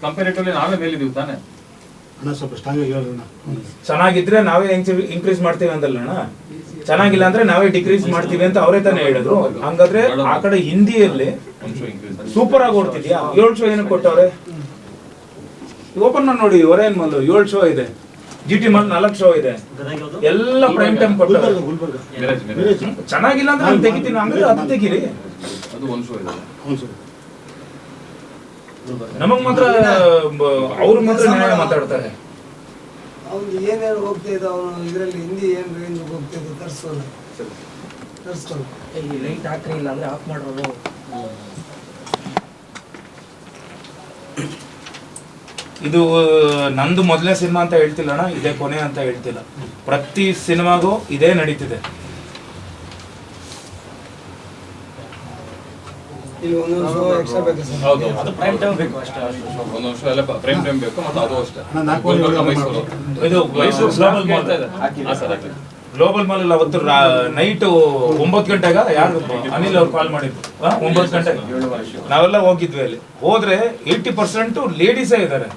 ಕಂಪೇರಿಟಿವ್ಲಿ ನಾವೇ ಮೇಲಿದೀವಿ ತಾನೆ. ಸ್ವಲ್ಪ ಸ್ಟ್ರಾಂಗ್ ಆಗಿ ಹೇಳೋಣ. ಚೆನ್ನಾಗಿದ್ರೆ ನಾವೇ ಇನ್ಕ್ರೀಸ್ ಮಾಡ್ತೀವಿ ಅಂದಲ್ಲ ಅಣ್ಣ, ಚೆನ್ನಾಗಿಲ್ಲ ಅಂದ್ರೆ ನಾವೇ ಡಿಕ್ರೀಸ್ ಮಾಡ್ತೀವಿ ಅಂತ ಅವರೇ ತಾನೇ ಹೇಳಿದ್ರು. ಹಂಗಾದ್ರೆ ಆ ಕಡೆ ಹಿಂದಿಯಲ್ಲಿ ಸೂಪರ್ ಆಗಿ ಓಡ್ತಿದ್ಯಾ? 7 ಶೋ ಏನಕ್ಕೆ ಕೊಟ್ಟವ್ರೆ? ಓಪನ್ ಮಾಡಿ ನೋಡಿ, ಒರೇನ್ ಮಾಲ್ 7 ಶೋ ಇದೆ, GT ಮಾಲ್ 4 ಶೋ ಇದೆ, ಎಲ್ಲ ಪ್ರೈಮ್ ಟೈಮ್ ಕೊಟ್ಟವ್ರೆ. ಚೆನ್ನಾಗಿಲ್ಲ ಅಂದ್ರೆ ನಾನು ತೆಗಿತೀನಿ, ಹಂಗಾದ್ರೆ ಅದು ತೆಗೀರಿ. ಅದು 1 ಶೋ ಇದೆ. ನಮಗ್ ಮಾತ್ರ ಅವ್ರ ಮಾತ್ರ ನ್ಯಾಯ ಮಾತಾಡ್ತಾರೆ. ಅವ್ನು ಏನೇನು ಹೋಗ್ತಿದ್ದ, ಅವನು ಇದರಲ್ಲಿ ಹಿಂದಿ ಏನು ರೇಂಜ್ ಹೋಗ್ತಿದ್ದ ತರ್ಸ್ಕೊಳ್ಳ. ಲೈಟ್ ಹಾಕ್ರಿ, ಇಲ್ಲ ಅಂದ್ರೆ ಆಫ್ ಮಾಡೋದು. ಇದು ನಂದು ಮೊದಲನೇ ಸಿನಿಮಾ ಅಂತ ಹೇಳ್ತಿಲ್ಲ ಅಣ್ಣ, ಇದೇ ಕೊನೆ ಅಂತ ಹೇಳ್ತಿಲ್ಲ. ಪ್ರತಿ ಸಿನಿಮಾಗೂ ಇದೇ ನಡೀತಿದೆ. ಇಲ್ಲಿ ಒಂದೊಂದು ಶೋ ಎಕ್ಸ್ಟ್ರಾ ಬೇಕು ಸರ್. ಹೌದು, ಅದು ಪ್ರೈಮ್ ಟೈಮ್ ಬೇಕು ಅಷ್ಟೇ. ಒಂದೊಂದು ವರ್ಷ ಎಲ್ಲ ಪ್ರೈಮ್ ಟೈಮ್ ಬೇಕು, ಮತ್ತೆ ಅದು ಅಷ್ಟೇ. ಮೈಸೂರು ಇದು Mysuru global mall, sir global mall ಅಲ್ಲಿ ಅವತ್ತು ನೈಟ್ 9 ಗಂಟೆಗ ಯಾರು ಅನಿಲ್ ಅವ್ರು ಕಾಲ್ ಮಾಡಿದ್ರು, 9 ಗಂಟೆಗೆ ನಾವೆಲ್ಲ ಹೋಗಿದ್ವಿ. ಅಲ್ಲಿ ಹೋದ್ರೆ 80% ಲೇಡೀಸೇ ಇದ್ದಾರೆ.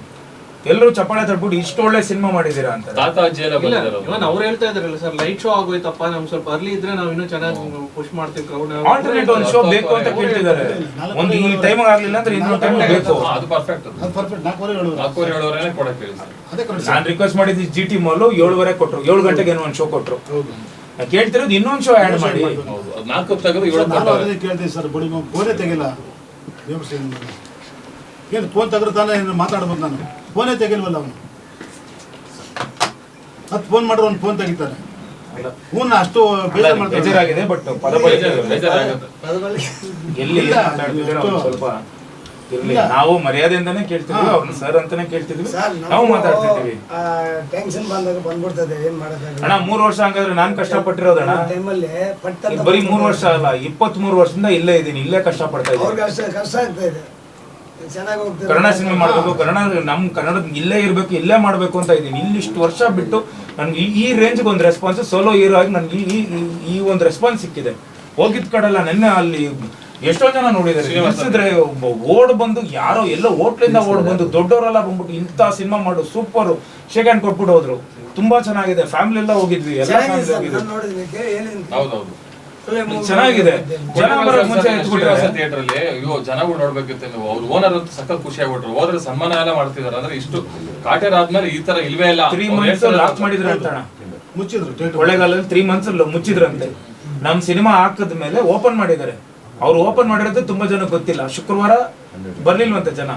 ಎಲ್ಲರೂ ಚಪ್ಪಾಳೆ ತಟ್ಬಿಟ್ಟು ಇಷ್ಟು ಒಳ್ಳೆ ಸಿನಿಮಾ ಮಾಡಿದೀರಾ ಅಂತ. ತಾತ ಅಜ್ಜಿ ಎಲ್ಲ ಬಂದಿದ್ದಾರೆ. ಇವನ್ ಅವ್ರು ಹೇಳ್ತಾ ಇದ್ರಲ್ಲ ಸರ್, ಲೈಟ್ ಶೋ ಆಗೋಯ್ತಪ್ಪ, ನಮ್ಗೆ ಸ್ವಲ್ಪ ಅರ್ಲಿ ಇದ್ರೆ ನಾವು ಇನ್ನೂ ಚೆನ್ನಾಗಿ ಪುಷ್ ಮಾಡ್ತೀವಿ ಕ್ರೌಡ್. ಆಲ್ಟರ್ನೇಟ್ ಒಂದು ಶೋ ಬೇಕು ಅಂತ ಕೇಳ್ತಿದ್ದಾರೆ. ಒಂದು ಈ ಟೈಮ್ ಆಗ್ಲಿಲ್ಲ ಅಂದ್ರೆ ಇನ್ನೊಂದು ಟೈಮ್ ಬೇಕು. ಅದು ಪರ್ಫೆಕ್ಟ್. ಅದು ಪರ್ಫೆಕ್ಟ್. 4 4 ಕೊಡಕ್ಕೆ ಹೇಳಿ ಸರ್. ಅದೇ ಕರೆಕ್ಟ್. ನಾನು ರಿಕ್ವೆಸ್ಟ್ ಮಾಡಿದ್ದು GT ಮಾಲ್ 7:15 ಕೊಟ್ರು, 7 ಗಂಟೆಗೆ ಏನೋ ಒಂದು ಶೋ ಕೊಟ್ರು. ನಾನು ಕೇಳ್ತಿರೋದು ಇನ್ನೊಂದು ಶೋ ಆಡ್ ಮಾಡಿ. ಹೌದು, ಅದು 4 ತೆಗೆದು 7 ನಾನು ಅದನ್ನೇ ಕೇಳ್ತೀನಿ ಸರ್, ಬಡಿ ಫೋನೇ ತೆಗಿಲ್ಲ. ಏನು ಫೋನ್ ತೆಗೆದ್ರೆ ತಾನೇ ಮಾತಾಡ್ಬೋದು. ನಾನು ಫೋನೇ ತೆಗಿಲ್ವಲ್ಲ ಅವನು. 10 ಫೋನ್ ಮಾಡಿದ್ರೆ ಒಂದು ಫೋನ್ ತೆಗಿತಾನೆ. ಫೋನ್ ಅಷ್ಟು ಬೇಜಾರಾಗಿದೆ, ಬಟ್ ಎಲ್ಲಿ ಸ್ವಲ್ಪ ಇರ್ಲಿ. ನಾವು ಮರ್ಯಾದೆಯಿಂದಾನೇ ಕೇಳ್ತಿದ್ವಿ, ಅವ್ರನ್ನ ಸರ್ ಅಂತಾನೆ ಕೇಳ್ತಿದ್ವಿ, ನಾವು ಮಾತಾಡ್ತಿದ್ವಿ. ಟೆನ್ಷನ್ ಬಂದಾಗ ಬಂದ್ಬಿಡ್ತದೆ, ಏನ್ ಮಾಡಕ್ಕಾಗಲ್ಲ. ಅಣ್ಣ 3 ವರ್ಷ ಹಂಗಾದ್ರೆ ನಾನ್ ಕಷ್ಟಪಟ್ಟಿರೋದಣ್ಣ. ಟೈಮಲ್ಲಿ ಬರೀ 3 ವರ್ಷ ಅಲ್ಲ, 23 ವರ್ಷದಿಂದ ಇಲ್ಲೇ ಇದೀನಿ, ಇಲ್ಲೇ ಕಷ್ಟ ಪಡ್ತಾ ಇದ್ದೀನಿ. ಅವ್ರಿಗೆ ಅಷ್ಟೇ ಕಷ್ಟ ಆಗ್ತಾ ಇದೆ. ಚೆನ್ನಾಗಿ ಹೋಗ್ತಾರೆ. ಕನ್ನಡ ಸಿನಿಮಾ ಮಾಡ್ಬೇಕು, ಕನ್ನಡ ಇಲ್ಲೇ ಇರ್ಬೇಕು, ಇಲ್ಲೇ ಮಾಡ್ಬೇಕು ಅಂತ ಇದ್ದೀನಿ. ಇಲ್ಲಿ ಇಷ್ಟು ವರ್ಷ ಬಿಟ್ಟು ನನ್ಗೆ ಈ ರೇಂಜ್ಗೆ ಒಂದು ರೆಸ್ಪಾನ್ಸ್, ಸೋಲೋ ಹೀರೋ ಆಗಿ ನನ್ಗೆ ಈ ಒಂದು ರೆಸ್ಪಾನ್ಸ್ ಸಿಕ್ಕಿದೆ. ಹೋಗಿದ್ ಕಡೆಲ್ಲ ನೆನ್ನೆ ಅಲ್ಲಿ ಎಷ್ಟೋ ಜನ ನೋಡಿದ್ದಾರೆ, ನಿಲ್ಸಿದ್ರೆ ಓಡ್ ಬಂದು ಯಾರೋ ಎಲ್ಲೋ ಹೋಟ್ಲಿಂದ ಓಡ್ ಬಂದು ದೊಡ್ಡವರೆಲ್ಲ ಬಂದ್ಬಿಟ್ಟು ಇಂಥ ಸಿನಿಮಾ ಮಾಡು ಸೂಪರ್ ಶೇಕ್ ಹ್ಯಾಂಡ್ ಕೊಟ್ಬಿಟ್ಟು ಹೋದ್ರು. ತುಂಬಾ ಚೆನ್ನಾಗಿದೆ, ಫ್ಯಾಮಿಲಿ ಎಲ್ಲ ಹೋಗಿದ್ವಿ, ಎಲ್ಲ ಚೆನ್ನಾಗಿದೆ ಫ್ಯಾಮಿಲಿ ಸರ್, ಹೋಗಿದ್ವಿ. ನಾನು ನೋಡಿದ್ದೀನಿ, ಹೇಳಿದ್ದೀನಿ. ಹೌದೌದು. ಒಳ್ಳೆ movie ಚೆನ್ನಾಗಿದೆ. ಜನ ಬರೋಕ್ ಮುಂಚೆ ಶ್ರೀನಿವಾಸ ಥಿಯೇಟರ್ ಅಲ್ಲಿ ಅಯ್ಯೋ ಜನಗಳು ನೋಡ್ಬೇಕಿತ್ತು ನೀವು. ಅವ್ರ ಓನರ್ ಅಂತ ಸಖತ್ ಖುಷಿ ಆಗ್ಬಿಟ್ರು. ಹೋದ್ರೆ ಸನ್ಮಾನ ಎಲ್ಲ ಮಾಡ್ತಿದಾರೆ. ಅಂದ್ರೆ ಇಷ್ಟು ಕಾಟೇರ್ ಆದ್ಮೇಲೆ ಈ ತರ ಇಲ್ವೇ ಇಲ್ಲ. 3 months ಲಾಕ್ ಮಾಡಿದ್ರು ಅಂತ ಅಣ್ಣ. ಮುಚ್ಚಿದ್ರು theatre. ಕೊಳ್ಳೇಗಾಲದಲ್ಲಿ 3 months ಮುಚ್ಚಿದ್ರಂತೆ. ನಮ್ ಸಿನಿಮಾ ಹಾಕದ ಮೇಲೆ ಓಪನ್ ಮಾಡಿದ್ದಾರೆ. ಅವ್ರು ಓಪನ್ ಮಾಡಿರೋದು ತುಂಬಾ ಜನ ಗೊತ್ತಿಲ್ಲ. ಶುಕ್ರವಾರ ಬರ್ಲಿಲ್ವಂತೆ ಜನ,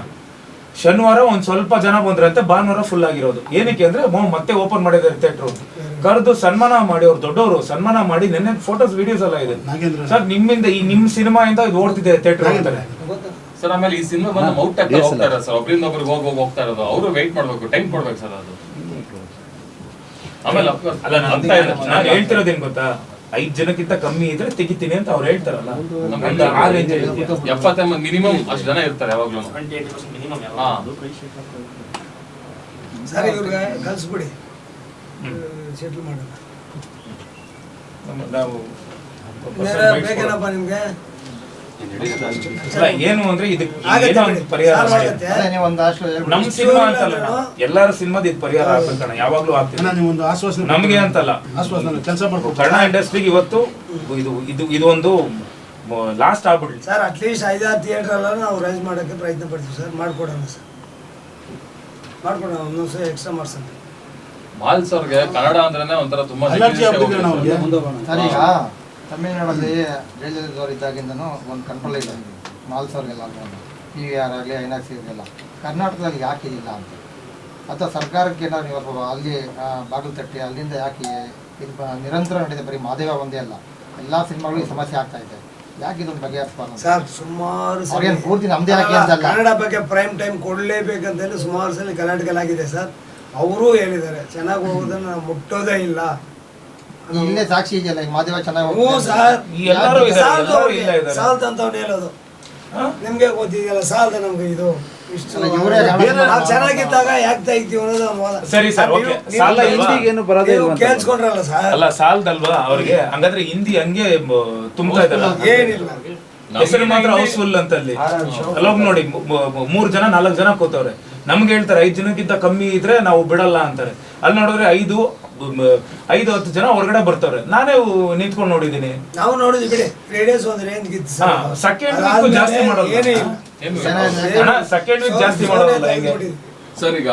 ಶನಿವಾರ ಒಂದ್ ಸ್ವಲ್ಪ ಜನ ಬಂದ್ರಂತೆ, ಭಾನುವಾರ ಫುಲ್ ಆಗಿರೋದು. ಏನಕ್ಕೆ ಅಂದ್ರೆ ಮತ್ತೆ ಓಪನ್ ಮಾಡಿದ್ದಾರೆ ಥಿಯೇಟರ್. ಕರೆದು ಸನ್ಮಾನ ಮಾಡಿ, ಅವ್ರು ದೊಡ್ಡವರು ಸನ್ಮಾನ ಮಾಡಿ, ನೆನ್ನೆ ಫೋಟೋಸ್ ವಿಡಿಯೋಸ್ ಎಲ್ಲ ಇದೆ ನಾಗೇಂದ್ರ ಸರ್. ನಿಮ್ಮಿಂದ ಈ ನಿಮ್ ಸಿನಿಮಾ ಇಂದ ಇದು ಓಡ್ತಿದೆ ಥಿಯೇಟರ್ ಅಂತಾರೆ ಸರ್. ಆಮೇಲೆ ಈ ಸಿನಿಮಾ ಬಂದು ಮೌಟ್ ಆಗ್ತಾ ಹೋಗ್ತಾ ಇರೋದು ಸರ್. ಒಬ್ರಿಂದ ಒಬ್ರಿಗೆ ಹೋಗ್ತಾ ಇರೋದು. ಅವರು ವೆಯ್ಟ್ ಮಾಡ್ಬೇಕು, ಟೈಮ್ ಕೊಡ್ಬೇಕು ಸರ್ ಅದು. ಆಮೇಲೆ ಅಲ್ಲ, ನಾನು ಹೇಳ್ತಿರೋದೇನ್ ಗೊತ್ತಾ, 5 ಜನಕ್ಕಿಂತ ಕಮ್ಮಿ ಇದ್ರೆ ತೆಗಿತೀನಿ ಅಂತ ಅವ್ರು ಹೇಳ್ತಾರಲ್ಲ, ಆ ರೇಂಜ್ 70 ಮಿನಿಮಮ್ ಅಷ್ಟು ಜನ ಇರ್ತಾರೆ ಯಾವಾಗ್ಲೂ. 20-80% ಮಿನಿಮಮ್ ಹಾ. ಸರ್ ಇವ್ರಿಗೆ ಕಳ್ಸ್ಬಿಡಿ, ಸೆಟ್ಲ್ ಮಾಡೋಣ. ನಾವು ಬೇಕೇನಪ್ಪ ನಿಮ್ಗೆ? ಅಲ್ಲ, ಏನು ಅಂದ್ರೆ ಇದಕ್ಕೆ ಆಗತ್ತೆ ಏನೋ ಬಿಡಿ, ಒಂದು ಪರಿಹಾರ ಸಾಲ್ವ್ ಮಾಡಿ. ಆಗತ್ತೆ. ಅದೇ ನೀವು ಒಂದು ಅಷ್ಟು ಹೇಳ್ಬಿಡಿ. ನಮ್ ಸಿನಿಮಾ ಅಂತಲ್ಲ, ಎಲ್ಲಾರ ಸಿನಿಮಾದ ಇದು ಪರಿಹಾರ ಆಗ್ಬೇಕಣ್ಣ, ಯಾವಾಗ್ಲೂ ಆಗ್ತದೆ. ಅಣ್ಣ, ನೀವು ಒಂದು ಆಶ್ವಾಸನೆ ನಮ್ಗೆ ಅಂತಲ್ಲ, ಆಶ್ವಾಸನೆ ಕೆಲಸ ಮಾಡ್ಬೇಕು. ಕನ್ನಡ ಇಂಡಸ್ಟ್ರಿಗೆ ಇವತ್ತು ಇದು ಇದು ಇದು ಒಂದು ಲಾಸ್ಟ್ ಆಗ್ಬಿಡ್ಲಿ ಸರ್. ಅಟ್ಲೀಸ್ಟ್ 5-6 ಥಿಯೇಟರ್ ಎಲ್ಲ ನಾವು ರೈಸ್ ಮಾಡೋಕ್ಕೆ ಪ್ರಯತ್ನ ಪಡ್ತೀವಿ ಸರ್. ಮಾಡ್ಕೊಡೋಣ ಸರ್, ಮಾಡ್ಕೊಡೋಣ. ಒಂದೊಂದು ಸಲ ಎಕ್ಸ್ಟ್ರಾ ಮಾಡ್ಸೋಣ. ಮಾಲ್ಸ್ ಅವ್ರಿಗೆ ಕನ್ನಡ ಅಂದ್ರೇನೆ ಒಂಥರ ತುಂಬಾ ಅಲರ್ಜಿ ಆಗ್ಬಿಟ್ಟಿದೆ ಅವ್ರಿಗೆ. ಸರ್ ಈಗ ತಮಿಳ್ನಾಡಲ್ಲಿ ಜಯಲಲಿತಾ ಅವ್ರು ಇದ್ದಾಗಿಂದನೂ ಒಂದು ಕಂಟ್ರೋಲ್ ಇದೆ ಮಾಲ್ಸ್ ಅವ್ರಿಗೆಲ್ಲ, PVR ಆಗಲಿ ಐನಾಕ್ಸ್ ಇದೆಲ್ಲ. ಕರ್ನಾಟಕದಲ್ಲಿ ಯಾಕೆ ಇದಿಲ್ಲ ಅಂತ, ಅಥವಾ ಸರ್ಕಾರಕ್ಕೆ ಏನಾದ್ರು ಇವತ್ತು ಅಲ್ಲಿ ಬಾಗಿಲು ತಟ್ಟಿ ಅಲ್ಲಿಂದ ಯಾಕೆ ಇದು ನಿರಂತರ ನಡೀದೆ. ಬರೀ ಮಾದೇವ ಒಂದೇ ಅಲ್ಲ, ಎಲ್ಲ ಸಿನಿಮಾಗಳು ಈ ಸಮಸ್ಯೆ ಆಗ್ತಾ ಇದೆ. ಯಾಕೆ ಇದೊಂದು ಬಗೆಹರಿಸಬಾರ್ದು ಸರ್? ಸುಮಾರು ಸಲ ಅವ್ರೇನು ಪೂರ್ತಿ ನಮ್ದೇ ಯಾಕೆ ಅಂತಲ್ಲ, ಕನ್ನಡ ಬಗ್ಗೆ ಪ್ರೈಮ್ ಟೈಮ್ ಕೊಡಲೇಬೇಕಂತ ಹೇಳಿ ಸುಮಾರು ಸಲ ಕರ್ನಾಟಕಲ್ಲಾಗಿದೆ ಸರ್. ಅವರೂ ಹೇಳಿದ್ದಾರೆ ಚೆನ್ನಾಗಿ ಹೋಗೋದನ್ನ ನಾವು ಮುಟ್ಟೋದೇ ಇಲ್ಲ. ಇಲ್ಲೇ ಸಾಕ್ಷಿ ಇದೆಯಲ್ಲ, ಈ ಮಾದೇವ ಚೆನ್ನಾಗಿ ಹ್ಞೂ ಸರ್, ಎಲ್ಲರೂ ಇದ್ದಾರೆ, ಎಲ್ಲರೂ ಇಲ್ಲ ಇದ್ದಾರೆ. ಸಾಲ್ದ ಅಂತ ಅವ್ನು ಹೇಳೋದು ನಿಮ್ಗೆ ಗೊತ್ತಿದೆಯಲ್ಲ, ಸಾಲ್ದ ನಮ್ಗೆ ಇದು ಇಷ್ಟು ಅಲ್ಲ, ಇವರೇ ನಾವು ಚೆನ್ನಾಗಿದ್ದಾಗ ಯಾಕೆ ತೆಗಿತೀವಿ ಅನ್ನೋದು ಅವ್ನು ವಾದ. ಸರಿ ಸರ್, ಓಕೆ. ಸಾಲ ನೀವು ಕೇಳಿಸ್ಕೊಂಡ್ರಲ್ಲ ಸರ್. ಅಲ್ಲ, ಸಾಲದಲ್ವಾ ಅವ್ರಿಗೆ? ಹಂಗಾದ್ರೆ ಹಿಂದಿ ಹಂಗೆ ತುಂಬ್ತಾ ಇದ್ದಲ್ಲ, ಏನಿಲ್ಲ, ಹೆಸರು ಮಾತ್ರ ಹೌಸ್ಫುಲ್ ಅಂತ ಅಲ್ಲಿ. ಅಲ್ಲೋಗ್ ನೋಡಿ 3 ಜನ 4 ಜನ ಕೂತವ್ರೆ. ನಮ್ಗೆ ಹೇಳ್ತಾರೆ 5 ಜನಕ್ಕಿಂತ ಕಮ್ಮಿ ಇದ್ರೆ ನಾವು ಬಿಡಲ್ಲ ಅಂತಾರೆ. ಅಲ್ಲಿ ನೋಡಿದ್ರೆ 5-10 ಜನ ಹೊರಗಡೆ ಬರ್ತಾರೆ. ನಾನೇ ನಿಂತ್ಕೊಂಡು ನೋಡಿದೀನಿ. ನಾವು ನೋಡಿದ್ವಿ ಬಿಡಿ. 3 days ಒಂದು ರೇಂಜ್ ಗಿತ್ತು ಸರ್. ಸೆಕೆಂಡ್ ವೀಕ್ ಜಾಸ್ತಿ ಮಾಡೋಲ್ಲ ಅಣ್ಣ, ಸೆಕೆಂಡ್ ವೀಕ್ ಜಾಸ್ತಿ ಮಾಡೋಲ್ಲ. ಹೆಂಗೆ ಸರ್, ಈಗ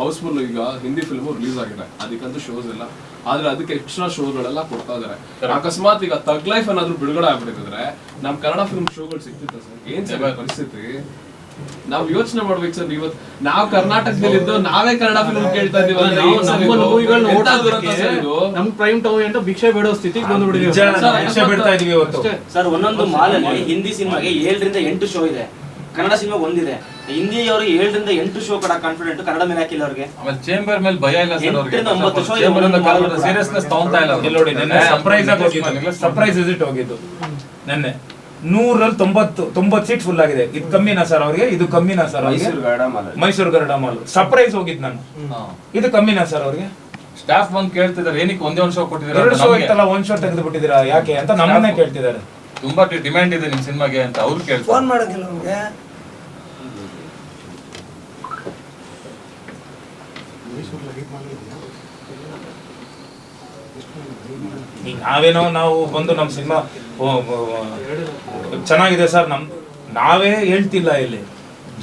ಹೌಸ್ಫುಲ್ ಈಗ ಹಿಂದಿ ಫಿಲ್ಮ್ ರಿಲೀಸ್ ಆಗಿದೆ, ಅದಕ್ಕಂತೂ ಶೋಸ್ ಇಲ್ಲ. ಆದ್ರೆ ಅದಕ್ಕೆ ಎಕ್ಸ್ಟ್ರಾ ಶೋಗಳೆಲ್ಲ ಕೊಡ್ತಾ ಇದಾರೆ. ಅಕಸ್ಮಾತ್ ಈಗ ತಗ್ ಲೈಫ್ ಏನಾದ್ರು ಬಿಡುಗಡೆ ಆಗ್ಬಿಟ್ಟಿದ್ರೆ ನಮ್ ಕನ್ನಡ ಫಿಲ್ಮ್ ಶೋಗಳು ಸಿಗ್ತಿತ್ತ ಸರ್? ಏನ್ ಸರ್ ಪರಿಸ್ಥಿತಿ? ನಾವ್ ಯೋಚನೆ ಮಾಡ್ಬೇಕು ಸರ್. ಇವತ್ತು ನಾವ್ ಕರ್ನಾಟಕದಲ್ಲಿ ಇದ್ದು ನಾವೇ ಕನ್ನಡ ಫಿಲ್ಮ್ ಕೇಳ್ತಾ ಇದೀವಿ. ನಮ್ ಪ್ರೈಮ್ ಟೈಮ್ ಅಂತ ಭಿಕ್ಷೆ ಬೇಡೋ ಸ್ಥಿತಿಗೆ ಬಂದ್ಬಿಟ್ಟಿದೀವಿ ಭಿಕ್ಷೆ ಬಿಡ್ತಾ ಇದೀವಿ ಇವತ್ತು ಸರ್. ಒಂದೊಂದು ಮಾಲ್ ಅಲ್ಲಿ ಹಿಂದಿ ಸಿನಿಮಾಗೆ 7ರಿಂದ 8 ಶೋ ಇದೆ, ಕನ್ನಡ ಸಿನಿಮಾ ಒಂದಿದೆ. ಹಿಂದಿ ಅವರು 7ರಿಂದ 8 ಶೋ ಕೊಡ ಕಾನ್ಫಿಡೆಂಟ್, ಕನ್ನಡ ಮೇಲೆ ಹಾಕಿಲ್ಲ ಅವ್ರಿಗೆ. ಆಮೇಲೆ ಚೇಂಬರ್ ಮೇಲೆ ಭಯ ಇಲ್ಲ ಸರ್ ಅವ್ರಿಗೆ. 8ರಿಂದ 9 ಶೋ ಸೀರಿಯಸ್ನೆಸ್ ತಗೊಂತಾ ಇಲ್ಲ. ಇಲ್ಲಿ ನೋಡಿ, ನೆನ್ನೆ ಸರ್ಪ್ರೈಸ್ ಆಗಿ ಹೋಗಿದ್ದು, ಸರ್ಪ್ರೈಸ್ ವಿಸಿಟ್ ಹೋಗಿದ್ದು ನೆನ್ನೆ. 100ರಲ್ಲಿ 90 ಸೀಟ್ ಫುಲ್ ಆಗಿದೆ. ಇದು ಕಮ್ಮಿನಾ ಸರ್ ಅವ್ರಿಗೆ? ಇದು ಕಮ್ಮಿನಾ ಸರ್ ಅವ್ರಿಗೆ? ಮೈಸೂರು ಗರಡ ಮಾಲ್ ಸರ್ಪ್ರೈಸ್ ಹೋಗಿದ್ ನಾನು. ಇದು ಕಮ್ಮಿನಾ ಸರ್ ಅವ್ರಿಗೆ? ಸ್ಟಾಫ್ ಬಂದು ಕೇಳ್ತಿದ್ದಾರೆ, ಏನಕ್ಕೆ ಒಂದೇ ಒಂದು ಶೋ ಕೊಟ್ಟಿದ್ದೀರಾ? 2 ಶೋ ಇತ್ತಲ್ಲ, 1 ಶೋ ತೆಗೆದು ಬಿಟ್ಟಿದ್ದೀರಾ ಯಾಕೆ ಅಂತ ನಮ್ಮನ್ನೇ ಕೇಳ್ತಿದ್ದಾರೆ. ತುಂಬಾ ಡಿಮ್ಯಾಂಡ್ ಇದೆ ನಿಮ್ ಸಿನಿಮಾಗೆ ಅಂತ ಅವ್ರು ಕೇಳ್ತಾರೆ. ಫೋನ್ ಮಾಡೋದಿಲ್ಲ ನಮ್ಗೆ. ಈಗ ನಾವೇನೋ ನಾವು ಬಂದು ನಮ್ಮ ಸಿನಿಮಾ ಚೆನ್ನಾಗಿದೆ ಸರ್, ನಾವೇ ಹೇಳ್ತಿಲ್ಲ, ಇಲ್ಲಿ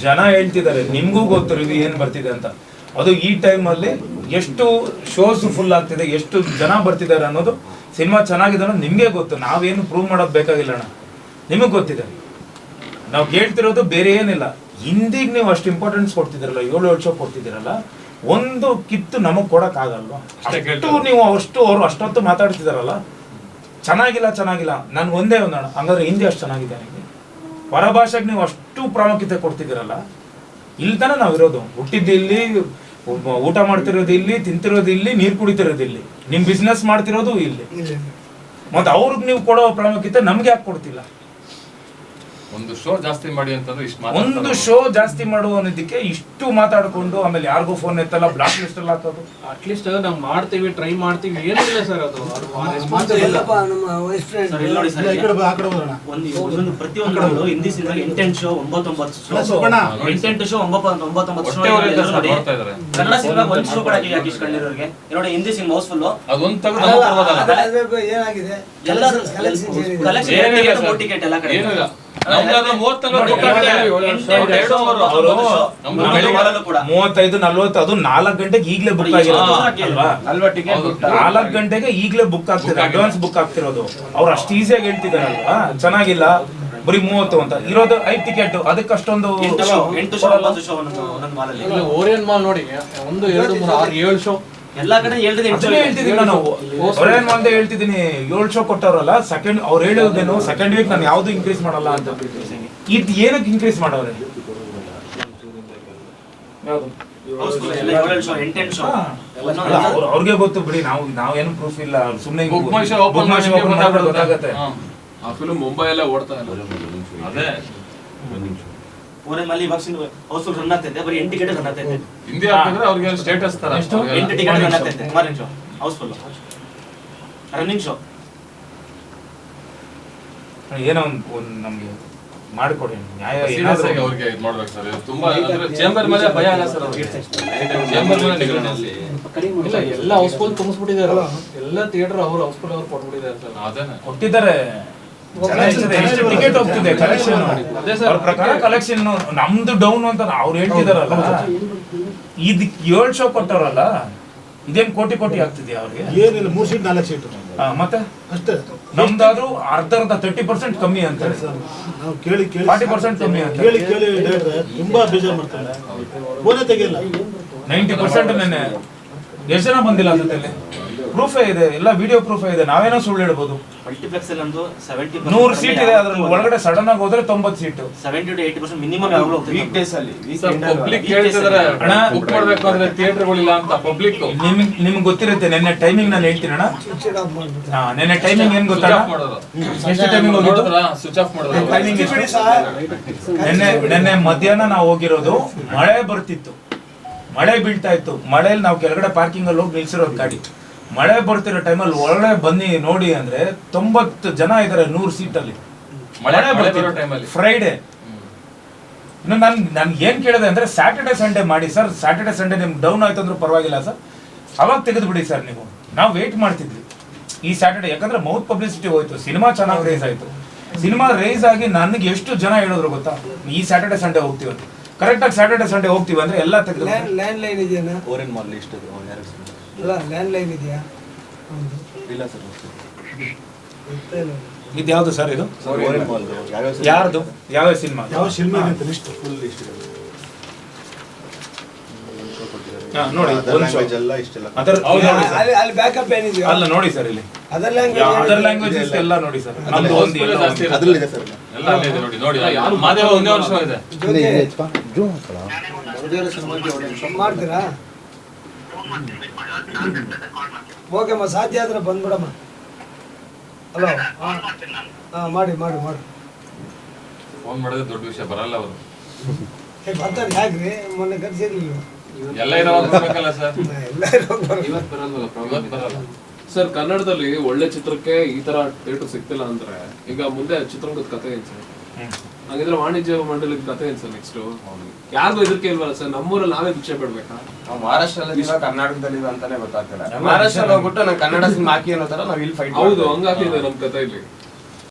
ಜನ ಹೇಳ್ತಿದ್ದಾರೆ. ನಿಮ್ಗೂ ಗೊತ್ತು ರಿವ್ಯೂ ಏನ್ ಬರ್ತಿದೆ ಅಂತ. ಅದು ಈ ಟೈಮಲ್ಲಿ ಎಷ್ಟು ಶೋಸ್ ಫುಲ್ ಆಗ್ತಿದೆ, ಎಷ್ಟು ಜನ ಬರ್ತಿದ್ದಾರೆ ಅನ್ನೋದು, ಸಿನಿಮಾ ಚೆನ್ನಾಗಿದೆ ಅನ್ನೋದು ನಿಮ್ಗೆ ಗೊತ್ತು. ನಾವೇನು ಪ್ರೂವ್ ಮಾಡೋದು ಬೇಕಾಗಿಲ್ಲ ಅಣ್ಣ, ನಿಮಗೆ ಗೊತ್ತಿದೆ. ನಾವು ಕೇಳ್ತಿರೋದು ಬೇರೆ ಏನಿಲ್ಲ. ಹಿಂದಿಗೆ ನೀವು ಅಷ್ಟು ಇಂಪಾರ್ಟೆನ್ಸ್ ಕೊಡ್ತಿದ್ದೀರಲ್ಲ, 7 ಶೋ ಕೊಡ್ತಿದ್ದೀರಲ್ಲ, ಒಂದು ಕಿತ್ತು ನಮಗ್ ಕೊಡಕ್ ಆಗಲ್ವಾ? ಅಷ್ಟು ನೀವು ಅವ್ರು ಅಷ್ಟೊತ್ತು ಮಾತಾಡ್ತಿದಾರಲ್ಲ, ಚೆನ್ನಾಗಿಲ್ಲ. ನನ್ಗೆ ಒಂದೇ ಒಂದಣ್ಣ, ಹಂಗಾದ್ರೆ ಹಿಂದಿ ಅಷ್ಟು ಚೆನ್ನಾಗಿದೆ ನನಗೆ. ಹೊರಭಾಷೆಗೆ ನೀವು ಅಷ್ಟು ಪ್ರಾಮುಖ್ಯತೆ ಕೊಡ್ತಿದ್ದೀರಲ್ಲ, ಇಲ್ತಾನೆ ನಾವು ಇರೋದು. ಹುಟ್ಟಿದ್ದು ಇಲ್ಲಿ, ಊಟ ಮಾಡ್ತಿರೋದು ಇಲ್ಲಿ, ತಿಂತಿರೋದು ಇಲ್ಲಿ, ನೀರು ಕುಡಿತಿರೋದು ಇಲ್ಲಿ, ನಿಮ್ ಬಿಸ್ನೆಸ್ ಮಾಡ್ತಿರೋದು ಇಲ್ಲಿ. ಮತ್ತೆ ಅವ್ರಿಗೆ ನೀವು ಕೊಡೋ ಪ್ರಾಮುಖ್ಯತೆ ನಮ್ಗೆ ಯಾಕೆ ಕೊಡ್ತಿಲ್ಲ? ಒಂದು ಶೋ ಜಾಸ್ತಿ ಮಾಡಿ ಅಂತಂದ್ರೆ ಇಷ್ಟು ಒಂದು ಶೋ ಜಾಸ್ತಿ ಮಾಡುವದಕ್ಕೆ ಇಷ್ಟು ಮಾತಾಡ್ಕೊಂಡು ಆಮೇಲೆ ಯಾರಿಗೂ ಫೋನ್ ಎತ್ತಲ್ಲ, ಬ್ಲಾಕ್ ಲಿಸ್ಟ್ ಅಲ್ಲಿ ಹಾಕೋದು. ಅಟ್ಲೀಸ್ಟ್ ನಾವು ಮಾಡ್ತೀವಿ, ಟ್ರೈ ಮಾಡ್ತೀವಿ, ಏನಿಲ್ಲ ಸರ್ ಅದು ರೆಸ್ಪಾನ್ಸ್ ಇಲ್ಲ. ಇಲ್ಲಪ್ಪ, ನಮ್ಮ ವೈಸ್ ಫ್ರೆಂಡ್ ಸರ್ ಇಲ್ಲಿ ನೋಡಿ ಸರ್, ಈ ಕಡೆ ಬಾ, ಆ ಕಡೆ ಹೋಗೋಣ. ಒಂದು ಪ್ರತಿಯೊಂದು Hindi cinema 8 show 9 show Subbanna. 8 show 9 show ನೋಡಿ. ಕನ್ನಡ ಸಿನಿಮಾ ಒಂದು ಶೋ ಕೂಡ ಯಾಕೆ ಇಷ್ಟಕೊಂಡಿರೋರಿಗೆ ನೋಡಿ. ಹಿಂದಿ ಸಿನಿಮಾ ಹೌಸ್ಫುಲ್ ಅದೊಂದು ತೆಗೆದು ನಮ್ಮ ಕೊಡ್ಬೋದಲ್ಲ. ಏನಾಗಿದೆ ಎಲ್ಲ ಕಲೆಕ್ಷನ್ ಟಿಕೆಟ್ ಎಲ್ಲ ಕಡೆ ಏನಿಲ್ಲ, ನಮ್ದಾದ್ರೆ 30-40 book ಆಗಿದೆ. 2 ಅವರು ನಮ್ದು ಬೆಳಿಗ್ಗೆ 35-40 ಅದು 4 ಗಂಟೆಗೆ ಈಗಲೇ ಬುಕ್ ಆಗಿರೋದು ಅಲ್ವಾ? 4 ಗಂಟೆಗೆ ಈಗಲೇ ಬುಕ್ ಆಗ್ತಿದೆ, ಅಡ್ವಾನ್ಸ್ ಬುಕ್ ಆಗ್ತಿರೋದು. ಅವ್ರು ಅಷ್ಟು ಈಸಿಯಾಗಿ ಹೇಳ್ತಿದಾರಲ್ವಾ, ಚೆನ್ನಾಗಿಲ್ಲ ಬರೀ 30 ಅಂತ ಇರೋದು. 5 ಟಿಕೆಟ್ ಅದಕ್ಕೆ ಅಷ್ಟೊಂದು 8 ಶೋ 9 ಶೋ ಒಂದೊಂದು ಮಾಲಲ್ಲಿ. ಇಲ್ಲಿ ಓರಿಯನ್ ಮಾಲ್ ನೋಡಿ, 1 2 3 6 7 ಶೋ ಎಲ್ಲಾ ಕಡೆ 7 ಶೋ ಹೇಳ್ತಿದ್ದೀನಿ ನಾನು. ಹೊರೇನ್ ಒಂದೇ ಹೇಳ್ತಿದ್ದೀನಿ, 7 ಶೋ ಕೊಟ್ಟವ್ರಲ್ಲ, ಸೆಕೆಂಡ್ ಅವ್ರು ಹೇಳೋದೇನು ಸೆಕೆಂಡ್ ವೀಕ್ ನಾನು ಯಾವ್ದು ಇನ್ಕ್ರೀಸ್ ಮಾಡಲ್ಲ ಅಂತ. ಇದು ಏನಕ್ಕೆ ಇನ್ಕ್ರೀಸ್ ಮಾಡವ್ರೆ? ಯಾವ್ದು ಅವ್ರಿಗೆ ಗೊತ್ತು ಬಿಡಿ, ನಾವೇನು ಪ್ರೂಫ್ ಇಲ್ಲ, ಸುಮ್ಮನೆ Book my show open ಗೊತ್ತಾಗತ್ತೆ. ಆ ಫಿಲ್ಮ್ ಮುಂಬೈಯಲ್ಲೇ ಓಡ್ತಾ ಇಲ್ಲ. ಅದೇ ಓರಿಯನ್ ಮಾಲ್ ಇವಾಗ ಹೌಸ್ಫುಲ್ ರನ್ ಆಗ್ತೈತೆ, ಬರೀ 8 ಟಿಕೆಟ್ ರನ್ ಆಗ್ತೈತೆ. ಹಿಂದಿ ಹಾಕಿದ್ರೆ ಅವ್ರಿಗೆ ಸ್ಟೇಟಸ್ ತರ. 8 ಟಿಕೆಟ್ ರನ್ ಆಗ್ತೈತೆ morning show housefull running show. ಏನೋ ಒಂದು ನಮ್ಗೆ ಮಾಡಿಕೊಡಿ ನ್ಯಾಯ. ಸೀರಿಯಸ್ ಆಗಿ ಅವ್ರಿಗೆ ಇದು ಮಾಡ್ಬೇಕು ಸರ್. ಇದು ತುಂಬಾ ಅಂದ್ರೆ ಚೇಂಬರ್ ಮೇಲೆ ಭಯ ಅಲ್ಲ ಸರ್ ಅವ್ರಿಗೆ. ಚೇಂಬರ್ ಮೇಲೆ ನಿಗರಣೆ ಇಲ್ಲ, ಎಲ್ಲ ಹೌಸ್ಫುಲ್ ತುಂಬಿಸ್ಬಿಟ್ಟಿದಾರಲ್ಲ, ಎಲ್ಲ ಥಿಯೇಟರ್ ಅವ್ರು ಹೌಸ್ಫುಲ್ ಅವ್ರು ಕೊಟ್ಬಿಟ್ಟಿದ್ದಾರೆ ಸರ್. ಅದೇನೆ ಕೊಟ್ಟಿದ್ದಾರೆ, ಟಿಕೆಟ್ ಹೋಗ್ತಿದೆ ಕಲೆಕ್ಷನ್. ಅವ್ರ ಪ್ರಕಾರ ಕಲೆಕ್ಷನ್ ನಮ್ದು ಡೌನ್ ಅಂತ ಅವ್ರು ಹೇಳ್ತಿದಾರಲ್ಲ. ಇದಕ್ 7 ಶೋ ಕೊಟ್ಟವ್ರಲ್ಲ, ಇದೇನ್ ಕೋಟಿ ಆಗ್ತಿದ್ಯಾ ಅವ್ರಿಗೆ? ಏನಿಲ್ಲ, 3 ಸೀಟ್ 4 ಸೀಟ್ ಮತ್ತೆ ಅಷ್ಟೇ. ನಮ್ದಾದ್ರೂ ಅರ್ಧ 30% ಕಮ್ಮಿ ಅಂತಾರೆ, ನಾವು ಕೇಳಿ 40% ಕಮ್ಮಿ ಅಂತ. ಕೇಳಿ ಡೈರೆಕ್ಟರ್ ತುಂಬಾ ಬೇಜಾರು ಮಾಡ್ತಾರೆ, ಫೋನೇ ತೆಗಿಯಲ್ಲ. 90% ನೆನ್ನೆ ಎಷ್ಟು ಜನ ಬಂದಿಲ್ಲ ಜೊತೆಲಿ? ಪ್ರೂಫೇ ಇದೆ, ಎಲ್ಲ ವಿಡಿಯೋ ಪ್ರೂಫೇ ಇದೆ. ನಾವೇನೋ ಸುಳ್ಳು ಹೇಳ್ಬೋದು. ಮಲ್ಟಿಪ್ಲೆಕ್ಸ್ ಅಲ್ಲಿ ಒಂದು 100 ಸೀಟ್ ಇದೆ, ಅದ್ರಲ್ಲಿ ಒಳಗಡೆ ಸಡನ್ ಆಗಿ ಹೋದ್ರೆ 90 ಸೀಟು. 70 to 80% ಮಿನಿಮಮ್ ಯಾವಾಗಲೂ ವೀಕ್ ಡೇಸ್ ಅಲ್ಲಿ ಪಬ್ಲಿಕ್ ಹೇಳ್ತಿದಾರೆ ಅಣ್ಣ, ಬುಕ್ ಮಾಡ್ಬೇಕು ಅಂದ್ರೆ ಥಿಯೇಟರ್ಗಳಿಲ್ಲ ಅಂತ ಪಬ್ಲಿಕ್. ನಿಮ್ಗೆ ಗೊತ್ತಿರುತ್ತೆ. ನೆನ್ನೆ ಟೈಮಿಂಗ್ ನಾನು ಹೇಳ್ತೀನಿ ಅಣ್ಣ. ಸ್ವಿಚ್ ಆಫ್ ಮಾಡ್ಬಿಟ್ಟು ನೆನ್ನೆ ಟೈಮಿಂಗ್ ಏನ್ ಗೊತ್ತಾ? ಎಷ್ಟು ಟೈಮಿಂಗ್ ಹೋಗಿದ್ದು? ಸ್ವಿಚ್ ಆಫ್ ಮಾಡೋದು. ಟೈಮಿಂಗ್ ಎಷ್ಟು? ನೆನ್ನೆ ಮಧ್ಯಾಹ್ನ ನಾವು ಹೋಗಿರೋದು, ಮಳೆ ಬರ್ತಿತ್ತು, ಮಳೆ ಬೀಳ್ತಾ ಇತ್ತು. ಮಳೆಯಲ್ಲಿ ನಾವು ಕೆಳಗಡೆ ಪಾರ್ಕಿಂಗ್ ಅಲ್ಲಿ ಹೋಗಿ ನಿಲ್ಸಿರೋದು ಗಾಡಿ. ಮಳೆ ಬರ್ತಿರೋ ಟೈಮಲ್ಲಿ ಒಳಗಡೆ ಬನ್ನಿ ನೋಡಿ ಅಂದ್ರೆ 90 ಜನ ಇದಾರೆ 100 ಸೀಟಲ್ಲಿ. ಮಳೆ ಬರ್ತಿರೋ ಟೈಮಲ್ಲಿ ಫ್ರೈಡೆ. ಇನ್ನು ನಾನು ಏನ್ ಕೇಳಿದೆ ಅಂದ್ರೆ ಸ್ಯಾಟರ್ಡೆ ಸಂಡೇ ಮಾಡಿ ಸರ್, ಸ್ಯಾಟರ್ಡೆ ಸಂಡೇ ನಿಮ್ಗೆ ಡೌನ್ ಆಯ್ತು ಅಂದ್ರೂ ಪರವಾಗಿಲ್ಲ ಸರ್, ಅವಾಗ ತೆಗೆದು ಬಿಡಿ ಸರ್ ನೀವು. ನಾವು ವೇಟ್ ಮಾಡ್ತಿದ್ವಿ ಈ ಸ್ಯಾಟರ್ಡೆ, ಯಾಕಂದ್ರೆ ಮೌತ್ ಪಬ್ಲಿಸಿಟಿ ಹೋಯ್ತು, ಸಿನಿಮಾ ಚೆನ್ನಾಗಿ ರೇಸ್ ಆಯ್ತು. ಸಿನಿಮಾ ರೇಸ್ ಆಗಿ ನನಗೆ ಎಷ್ಟು ಜನ ಹೇಳಿದ್ರು ಗೊತ್ತಾ, ಈ ಸ್ಯಾಟರ್ಡೆ ಸಂಡೇ ಹೋಗ್ತೀವಿ ಅಂತ. ಕರೆಕ್ಟಾಗಿ ಸ್ಯಾಟರ್ಡೆ ಸಂಡೇ ಹೋಗ್ತೀವಿ ಅಂದ್ರೆ ಎಲ್ಲ ತೆಗೆದು. ಲ್ಯಾಂಡ್ ಲೈನ್ ಇದೆಯಾ? ಓರಿಯನ್ ಮಾಲ್ ಇಷ್ಟು ಅಲ್ಲ, ಲ್ಯಾಂಡ್ ಲೈನ್ ಇದೆಯಾ? ಇಲ್ಲ ಸರ್. ಇದು ಯಾವ್ದು ಸರ್? ಇದು ಓರಿಯನ್ ಮಾಲ್ ಯಾರ್ದು? ಯಾವ ಸಿನಿಮಾ? ಯಾವ ಸಿನಿಮಾ ಇದೆ ಅಂತ ಲಿಸ್ಟ್ ಫುಲ್ ಲಿಸ್ಟ್ ಇದೆ. ನೋಡಿ ಎಲ್ಲ ಇಷ್ಟೆಲ್ಲ ಅಲ್ಲಿ ಬ್ಯಾಕಪ್ ಏನಿದೆಯಾ? ಅಲ್ಲ ನೋಡಿ ಸರ್, ಇಲ್ಲಿ ಅದರ್ ಅದರ್ ಲ್ಯಾಂಗ್ವೇಜಸ್ ಎಲ್ಲ ನೋಡಿ ಸರ್. ನಮ್ದು ಒಂದು ಎಲ್ಲ ಜಾಸ್ತಿ ಇರುತ್ತೆ. ಅದ್ರಲ್ಲಿದೆ ಸರ್. ಎಲ್ಲ ಅಲ್ಲಿದೆ ನೋಡಿ. ನೋಡಿ ಯಾರು ಮಾದೇವ ಒಂದೇ ವರ್ಷ ಇದೆ. ಮಾಡ್ತೀರಾ? ಓಕೆಮ್ಮ, ಸಾಧ್ಯ ಆದ್ರೆ ಬಂದ್ಬಿಡಮ್ಮ. ಹಲೋ, ಮಾಡಿ ಮಾಡಿ ಮಾಡಿ. ಫೋನ್ ಮಾಡಿದ್ರೆ ದೊಡ್ಡ ವಿಷಯ, ಬರಲ್ಲ ಅವರು. ಬರ್ತಾರೆ ಯಾಕ್ರಿ? ಮೊನ್ನೆ ಕರ್ಸಿರ್ಲಿಲ್ಲ. ಎಲ್ಲ ಇರೋವಾಗ ಬರ್ಬೇಕಲ್ಲ ಸರ್. ಎಲ್ಲ ಇವತ್ತು ಬರಲ್ಲ. ಸರ್, ಕನ್ನಡದಲ್ಲಿ ಒಳ್ಳೆ ಚಿತ್ರಕ್ಕೆ ಈ ತರ ಥಿಯೇಟರ್ ಸಿಗ್ತಿಲ್ಲ ಅಂದ್ರೆ ಈಗ ಮುಂದೆ ಚಿತ್ರರಂಗದ ಕಥೆ ಏನ್ ಸರ್? ಹಾಗಿದ್ರೆ ವಾಣಿಜ್ಯ ಮಂಡಲದ ಕಥೆ ಏನ್ ಸರ್ ನೆಕ್ಸ್ಟ್? ಯಾರಿಗೂ ಇದಕ್ಕೆ ಇಲ್ವಲ್ಲ ಸರ್, ನಮ್ಮೂರಲ್ಲಿ ನಾವೇ ಭಿಕ್ಷೆ ಬಿಡ್ಬೇಕಾ? ನಾವು ಮಹಾರಾಷ್ಟ್ರದಲ್ಲಿ ಕರ್ನಾಟಕದಲ್ಲಿ ಅಂತಾನೆ ಗೊತ್ತಾಗ್ತಿಲ್ಲ. ಮಹಾರಾಷ್ಟ್ರ ಹೋಗ್ಬಿಟ್ಟು ನಾನು ಕನ್ನಡ ಸಿನಿಮಾ ಹಾಕಿ ಅನ್ನೋ ತರ ನಾವು ಇಲ್ಲಿ ಫೈಟ್. ಹೌದು, ಹಂಗಾಗಿದೆ ನಮ್ ಕಥೆ ಇಲ್ಲಿ.